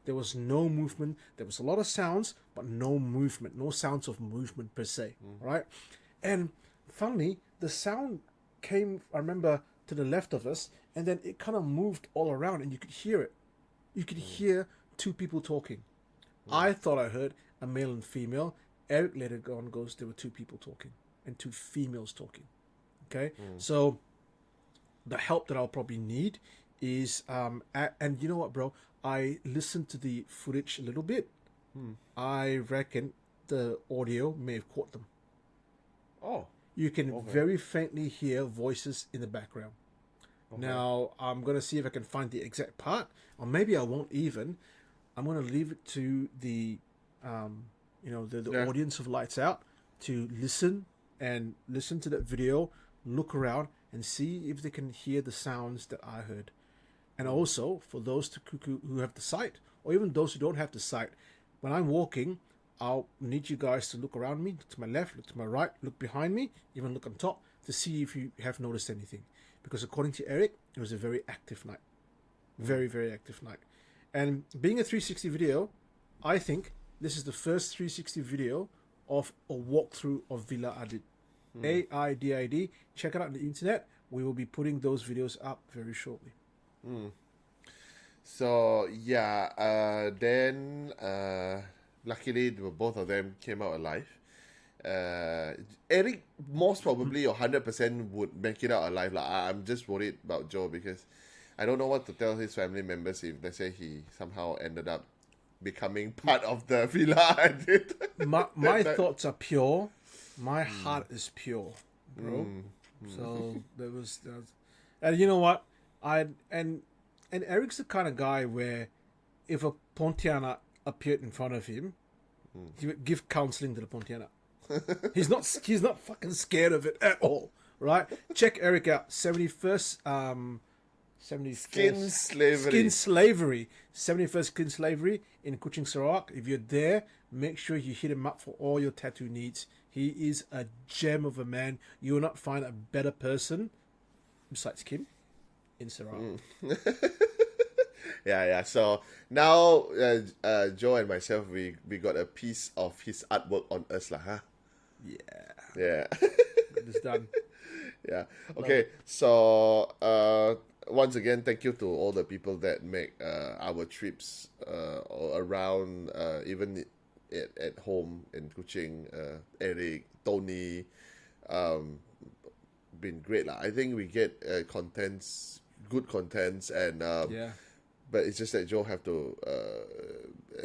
There was no movement. There was a lot of sounds, but no movement, no sounds of movement per se, right? And finally, the sound came, I remember, to the left of us, and then it kind of moved all around, and you could hear it. You could hear two people talking. I thought I heard a male and female. Eric later on goes, there were two people talking. And two females talking. Okay, so the help that I'll probably need is and you know what, bro? I listened to the footage a little bit. I reckon the audio may have caught them. Oh, you can very faintly hear voices in the background. Now I'm gonna see if I can find the exact part, or maybe I won't even. I'm gonna leave it to the the audience of Lights Out to listen to that video, look around, and see if they can hear the sounds that I heard. And also, for those who have the sight, or even those who don't have the sight, when I'm walking, I'll need you guys to look around me, look to my left, look to my right, look behind me, even look on top, to see if you have noticed anything. Because according to Eric, it was a very active night. Very, very active night. And being a 360 video, I think this is the first 360 video of a walkthrough of Villa Adid. AIDID. Check it out on the internet. We will be putting those videos up very shortly. So then luckily both of them came out alive. Eric most probably 100% would make it out alive. I'm just worried about Joe because I don't know what to tell his family members if let's say he somehow ended up becoming part of the Villa. my thoughts are pure. My heart is pure, bro. So there was, and you know what? And Eric's the kind of guy where if a Pontianak appeared in front of him, He would give counseling to the Pontianak. He's not fucking scared of it at all, right? Check Eric out. 71st 71st Skin slavery. Skin slavery. 71st skin slavery in Kuching, Sarawak. If you're there, make sure you hit him up for all your tattoo needs. He is a gem of a man. You will not find a better person besides Kim in Sarawak. Yeah. So now, Joe and myself, we got a piece of his artwork on us, lah, huh? Yeah. It's done. Yeah. Okay. So, once again, thank you to all the people that make our trips around, even at home in Kuching. Eric, Tony, been great, lah. I think we get good contents, and but it's just that Joe have to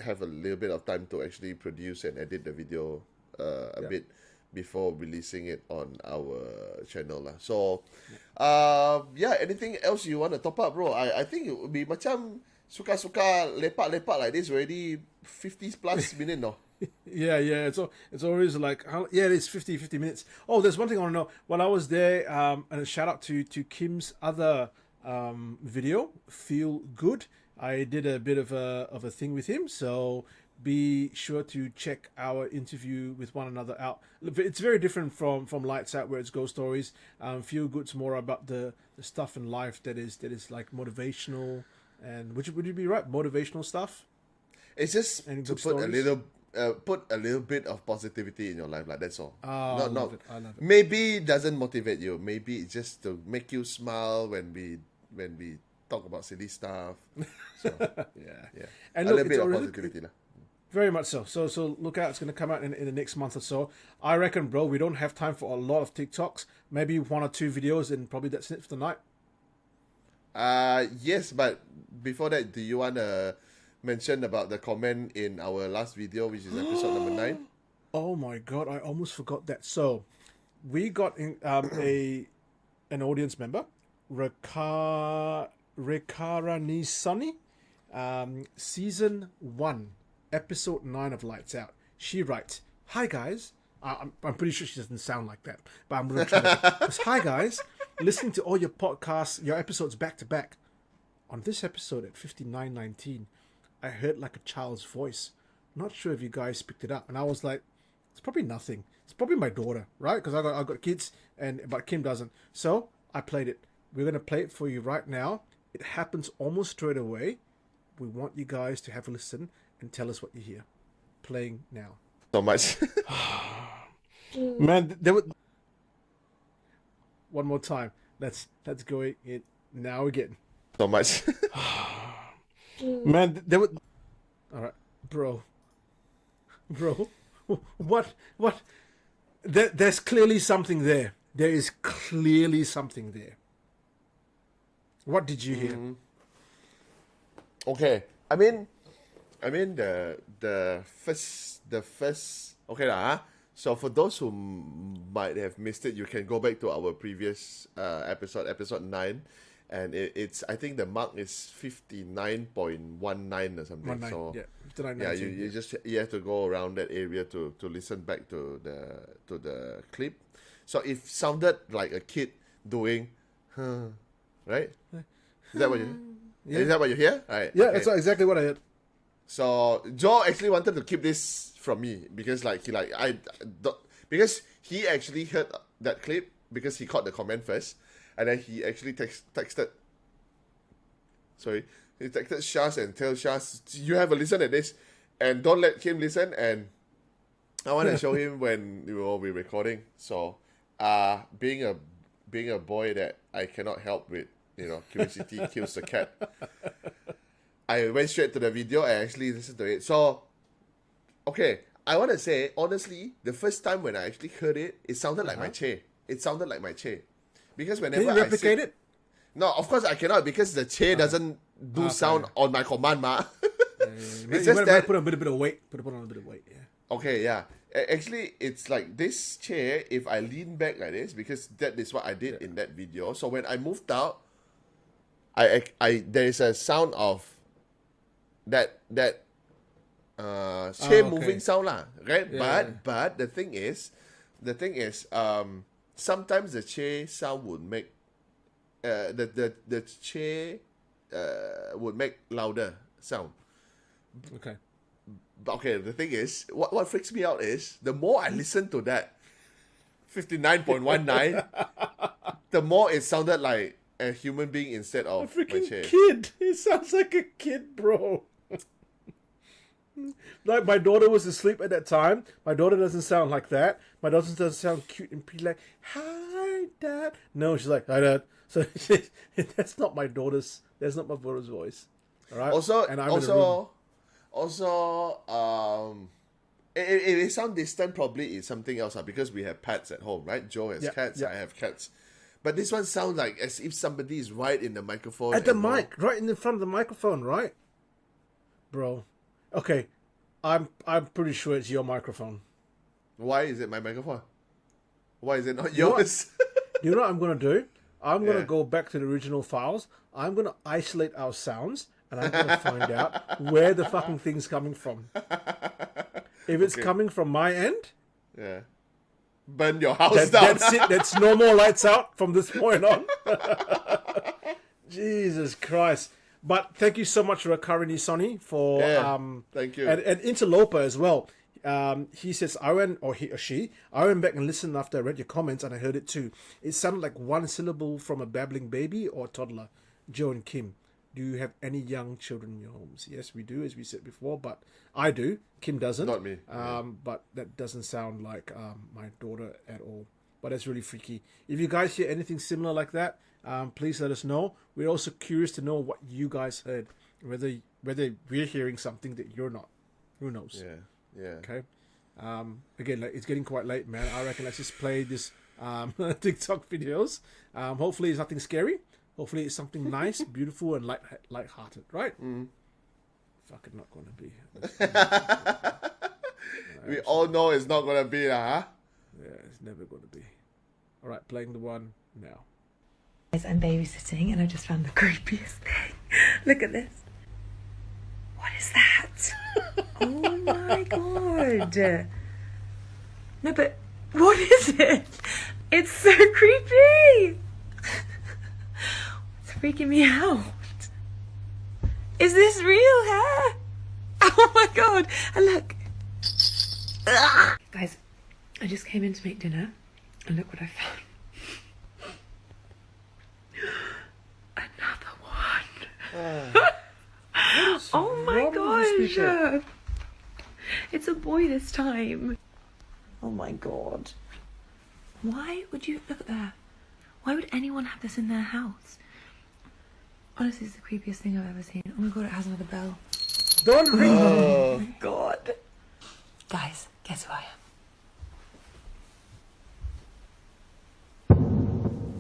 have a little bit of time to actually produce and edit the video a bit before releasing it on our channel lah. So, anything else you want to top up, bro? I think it would be macam suka-suka lepak like this already 50 plus minutes, no? Yeah. It's always like, it is 50 minutes. Oh, there's one thing I want to know. When I was there, and a shout out to Kim's other video, Feel Good. I did a bit of a thing with him, so be sure to check our interview with one another out. It's very different from Lights Out, where it's ghost stories. Feel Good's more about the stuff in life that is like motivational, and would you be right? Motivational stuff. It's just and to put a little bit of positivity in your life, like that's all. I love it. Maybe it doesn't motivate you. Maybe it's just to make you smile when we talk about silly stuff. So yeah. And a look, little bit of positivity, lah. Very much so. So look out. It's going to come out in the next month or so. I reckon, bro, we don't have time for a lot of TikToks. Maybe 1 or 2 videos, and probably that's it for the night. Yes, but before that, do you want to mention about the comment in our last video, which is episode number 9? Oh my god, I almost forgot that. So we got an audience member, Rekarani season 1, episode 9 of Lights Out. She writes, "Hi guys." I'm pretty sure she doesn't sound like that, but I'm going to try to. "Hi guys, listening to all your podcasts, your episodes back to back. On this episode at 59:19, I heard like a child's voice. Not sure if you guys picked it up." And I was like, it's probably nothing. It's probably my daughter, right? Because I got kids, but Kim doesn't. So I played it. We're going to play it for you right now. It happens almost straight away. We want you guys to have a listen and tell us what you hear. Playing now. So much. Man, there would. One more time. Let's go it now again. So much. Man, there would. All right, bro. What? There's clearly something there. There is clearly something there. What did you hear? Okay, I mean the first. Okay lah. So for those who might have missed it, you can go back to our previous episode 9, and it's I think the mark is 59.19 or something. 19, so yeah, you have to go around that area to listen back to the clip. So it sounded like a kid doing, right? Is that what you? Yeah. Is that what you hear? Right. Yeah, okay. that's exactly what I heard. So Joe actually wanted to keep this from me because because he actually heard that clip because he caught the comment first, and then he actually texted. Sorry, he texted Shaz and tell Shaz, you have a listen at this, and don't let him listen. And I want to show him when we will be recording. So, being a boy that I cannot help with, curiosity kills the cat. I went straight to the video and actually listened to it. So, okay, I want to say, honestly, the first time when I actually heard it, it sounded like my chair. It sounded like my chair. Because whenever Can you replicate it? No, of course I cannot because the chair doesn't do sound on my command, ma. It's just that... Put on a bit of weight. Put on a bit of weight, yeah. Okay, yeah. Actually, it's like this chair, if I lean back like this, because that is what I did in that video. So when I moved out, I there is a sound of that chair okay. moving sound lah, right? Yeah, But the thing is, sometimes the chair sound would make the chair would make louder sound. Okay. But okay, the thing is, what freaks me out is the more I listen to that 59.19, the more it sounded like a human being instead A of my freaking chair. kid. It sounds like a kid, bro. Like my daughter was asleep at that time. My daughter doesn't sound like that. My daughter doesn't sound cute and pretty like, hi, Dad. No, she's like, hi, Dad. So that's not my daughter's. That's not my daughter's voice. All right. Also, and I'm in a room. if it sound distant, probably it's something else because we have pets at home, right? Joe has Yeah, cats, yeah. I have cats. But this one sounds like as if somebody is right in the microphone. At the and mic, right in the front of the microphone, right? Bro. Okay. I'm pretty sure it's your microphone. Why is it my microphone? Why is it not You know what? yours? You know what I'm going to do? I'm going Yeah. to go back to the original files. I'm going to isolate our sounds, and I'm going to find out where the fucking thing's coming from. If it's coming from my end, Yeah. Burn your house down. that's it. That's no more lights out from this point on. Jesus Christ. But thank you so much, Rakarani Sonny, for thank you. and Interloper as well. He says, I went back and listened after I read your comments and I heard it too. It sounded like one syllable from a babbling baby or toddler. Joe and Kim, do you have any young children in your homes? Yes, we do, as we said before, but I do. Kim doesn't. Not me. But that doesn't sound like my daughter at all. But that's really freaky. If you guys hear anything similar like that, please let us know. We're also curious to know what you guys heard. Whether we're hearing something that you're not. Who knows? Yeah. Okay. Again, it's getting quite late, man. I reckon let's just play this TikTok videos. Hopefully it's nothing scary. Hopefully it's something nice, beautiful, and light-hearted, right? Fucking not gonna be. We all know it's not gonna be, huh? Yeah, it's never gonna be. All right, playing the one now. I'm babysitting and I just found the creepiest thing. Look at this. What is that? Oh my god. No, but what is it? It's so creepy. It's freaking me out. Is this real hair? Oh my god. And look. Ugh. Guys, I just came in to make dinner and look what I found. Another one. Oh my gosh. It's a boy this time. Oh my god. Why would you look at that? Why would anyone have this in their house? Honestly, it's the creepiest thing I've ever seen. Oh my god, it has another bell. Don't ring. Oh my god. Guys, guess who I am?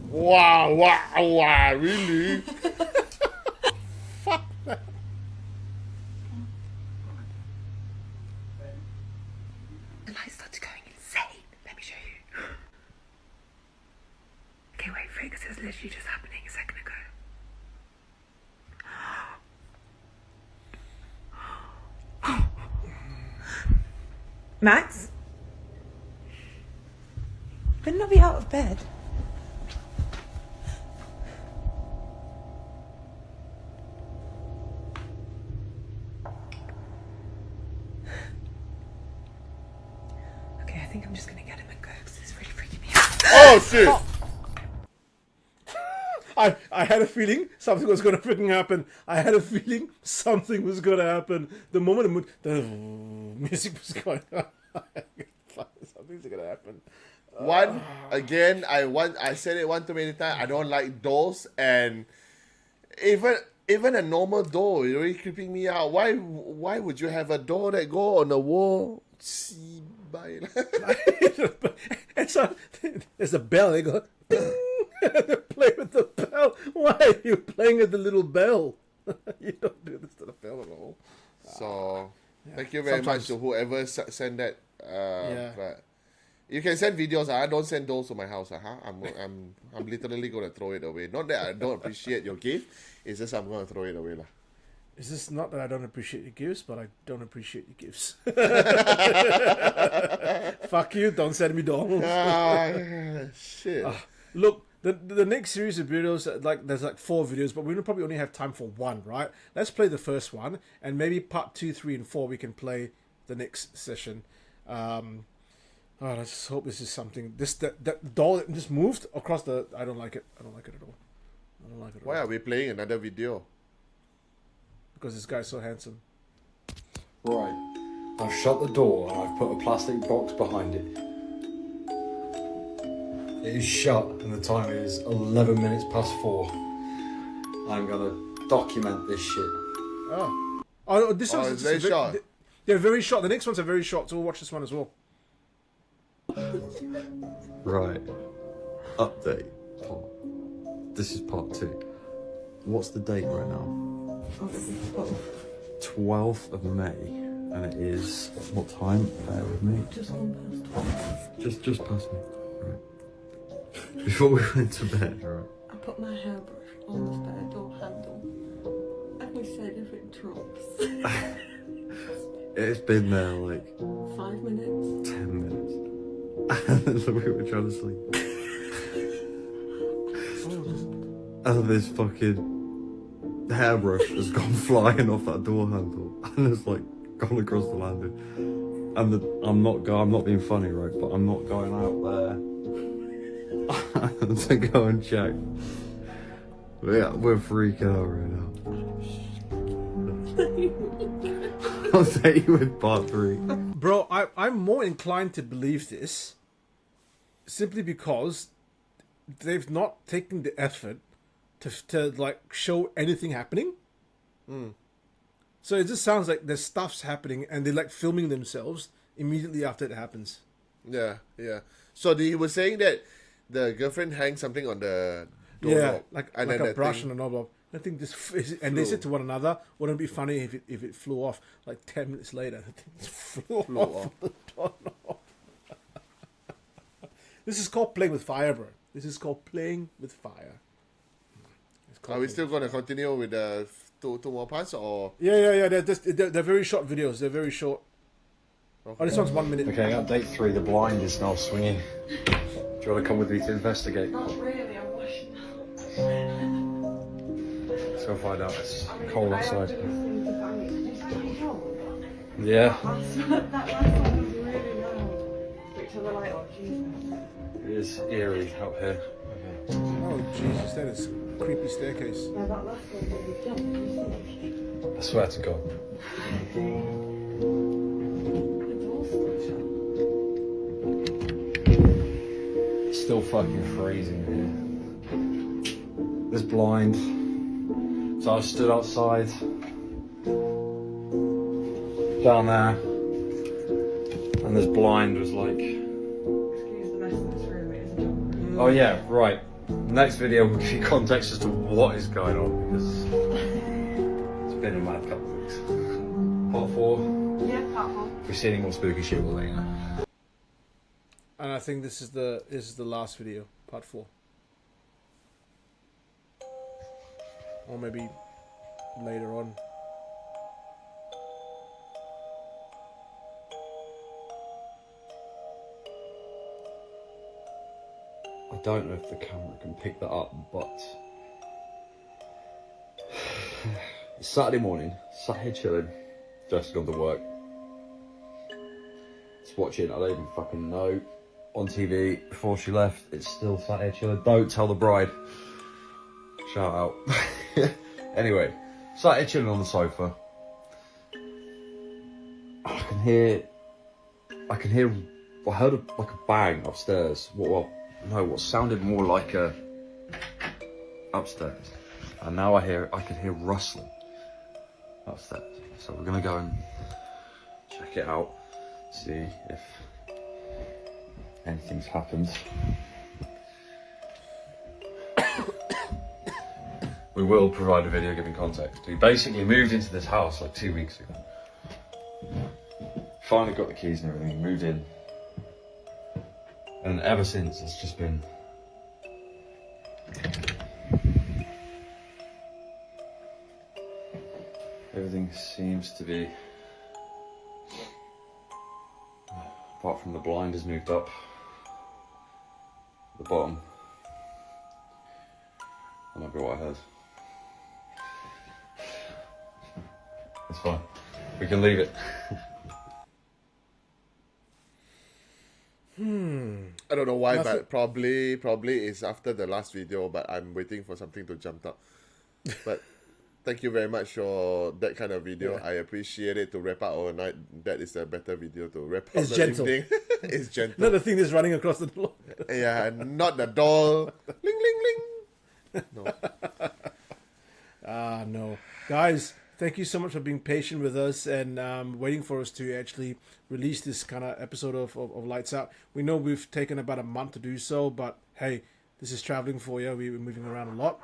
Wow, really? The light started going insane. Let me show you. Okay, wait for it because it was literally just happening a second ago. Max? Better not be out of bed. Okay, I think I'm just gonna get him and go because it's really freaking me out. Oh shit! I had a feeling something was going to freaking happen. I had a feeling something was going to happen. The moment the music was going on, something's going to happen. I said it one too many times. I don't like doors, and even a normal door is really creeping me out. Why would you have a door that go on the wall? See, bye. There's a bell. They go, ding. They play with the bell. Why are you playing with the little bell? You don't do this to the bell at all. So, thank you very much to whoever sent that. But you can send videos. Don't send those to my house. I'm literally gonna throw it away. Not that I don't appreciate your gift. It's just I'm gonna throw it away, lah. Is this not that I don't appreciate your gifts, but I don't appreciate your gifts. Fuck you, don't send me dolls. Shit. Look, the next series of videos, like there's like 4 videos, but we'll probably only have time for 1, right? Let's play the first one, and maybe part 2, 3, and 4 we can play the next session. I just hope this is something. That doll that just moved across the. I don't like it. I don't like it at all. I don't like it at all. Why are we playing another video? Because this guy's so handsome. Right. I've shut the door and I've put a plastic box behind it. It is shut and the time is 11 minutes past 4. I'm gonna document this shit. Oh, this one's it's very short. They're very short. The next one's are very short, so we'll watch this one as well. Right. Update. This is part 2. What's the date right now? 12th of May, and it is what time? Bear with me. Just gone past 12. Just past me. Right. Before we went to bed, right? I put my hairbrush on the spare door handle, and we said if it drops. It's been there like 5 minutes. 10 minutes, and we were trying to sleep. And this fucking hairbrush has gone flying off that door handle and it's like gone across the landing. And I'm not being funny, right? But I'm not going out there to go and check. Yeah, we're freaking out right now. I'll take you with part 3. Bro, I'm more inclined to believe this simply because they've not taken the effort to like show anything happening. So it just sounds like there's stuff's happening and they're like filming themselves immediately after it happens. Yeah. So he was saying that the girlfriend hangs something on the doorknob. Like and a then brush and a knob. I think and they said to one another, wouldn't it be funny if it flew off like 10 minutes later? The thing just flew off the doorknob. This is called playing with fire, bro. This is called playing with fire. Are we still going to continue with the two more parts or? Yeah. They're very short videos. They're very short. Okay. Oh, this one's 1 minute. Okay, update 3. The blind is now swinging. Do you want to come with me to investigate? Not really, I'm washing Let's go find out. It's cold outside. That Yeah, last one was really loud. Which are the light on, Jesus. it is eerie out here. Oh, Jesus, that is a creepy staircase. No, that last one that we jumped, I swear to God. the door's still shut. It's still fucking freezing here. There's blind. So I stood outside. Down there. And this blind was like... Excuse the mess in this room, it is a jump room. Oh yeah, right. Next video will give you context as to what is going on because it's been a mad couple of weeks. Part 4. Yeah, part 4. If we see any more spooky shit, we'll let you know. And I think this is the last video, part 4. Or maybe later on. I don't know if the camera can pick that up, but it's Saturday morning, sat here chilling, just gone to work. Just watching, I don't even fucking know, on TV before she left. It's still sat here chilling. Don't tell the bride. Shout out. Anyway, sat here chilling on the sofa. I heard like a bang upstairs. What sounded more like a upstairs, and now I could hear rustling upstairs. So we're gonna go and check it out, see if anything's happened. We will provide a video giving context. We basically moved into this house like 2 weeks ago. Finally got the keys and everything, moved in. And ever since, it's just been... Everything seems to be, apart from the blind has moved up, the bottom. That might be what I heard. It's fine. We can leave it. I don't know why, Nothing- but probably it's after the last video, but I'm waiting for something to jump up. But thank you very much for that kind of video. Yeah. I appreciate it to wrap up our night. That is a better video to wrap up It's the gentle. evening. It's gentle. Not the thing that's running across the floor. Yeah, not the doll. Ling, ling, ling. No. Ah, no. Guys, thank you so much for being patient with us and waiting for us to actually release this kind of episode of Lights Out. We know we've taken about a month to do so, but hey, this is traveling for you. We've been moving around a lot.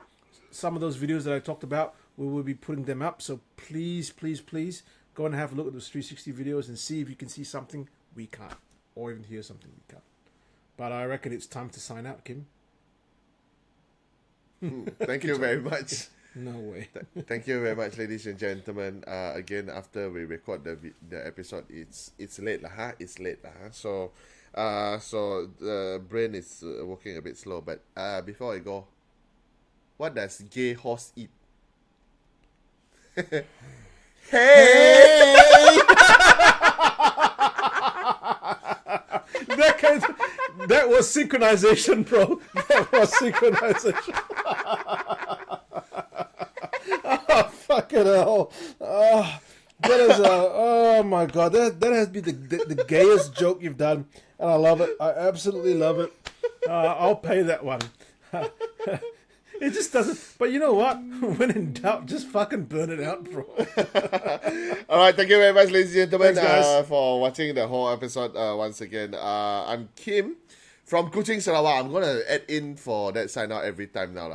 Some of those videos that I talked about, we will be putting them up. So please, please, please go and have a look at those 360 videos and see if you can see something we can't, or even hear something we can't. But I reckon it's time to sign out, Kim. Thank you very much. No way. Thank you very much, ladies and gentlemen. Again, after we record the episode, it's late lah, huh? It's late lah, huh? So the brain is working a bit slow. But before I go, what does gay horse eat? Hey! That was synchronization, bro. That was synchronization. Oh, fucking hell. Oh, that is oh my god. That has been the gayest joke you've done. And I love it. I absolutely love it. I'll pay that one. It just doesn't. But you know what? When in doubt, just fucking burn it out, bro. All right, thank you very much, ladies and gentlemen, Thanks, guys. for watching the whole episode once again. I'm Kim from Kuching, Sarawak. I'm going to add in for that sign out every time now,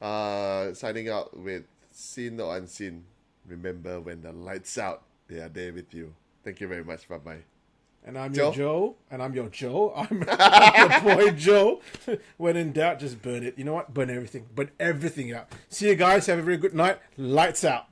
huh? Signing out with Seen or Unseen. Remember, when the lights out, they are there with you. Thank you very much. Bye-bye. And I'm Joe? your Joe. And I'm your Joe. I'm your boy Joe. When in doubt, just burn it. You know what? Burn everything. Burn everything out. See you guys. Have a very good night. Lights out.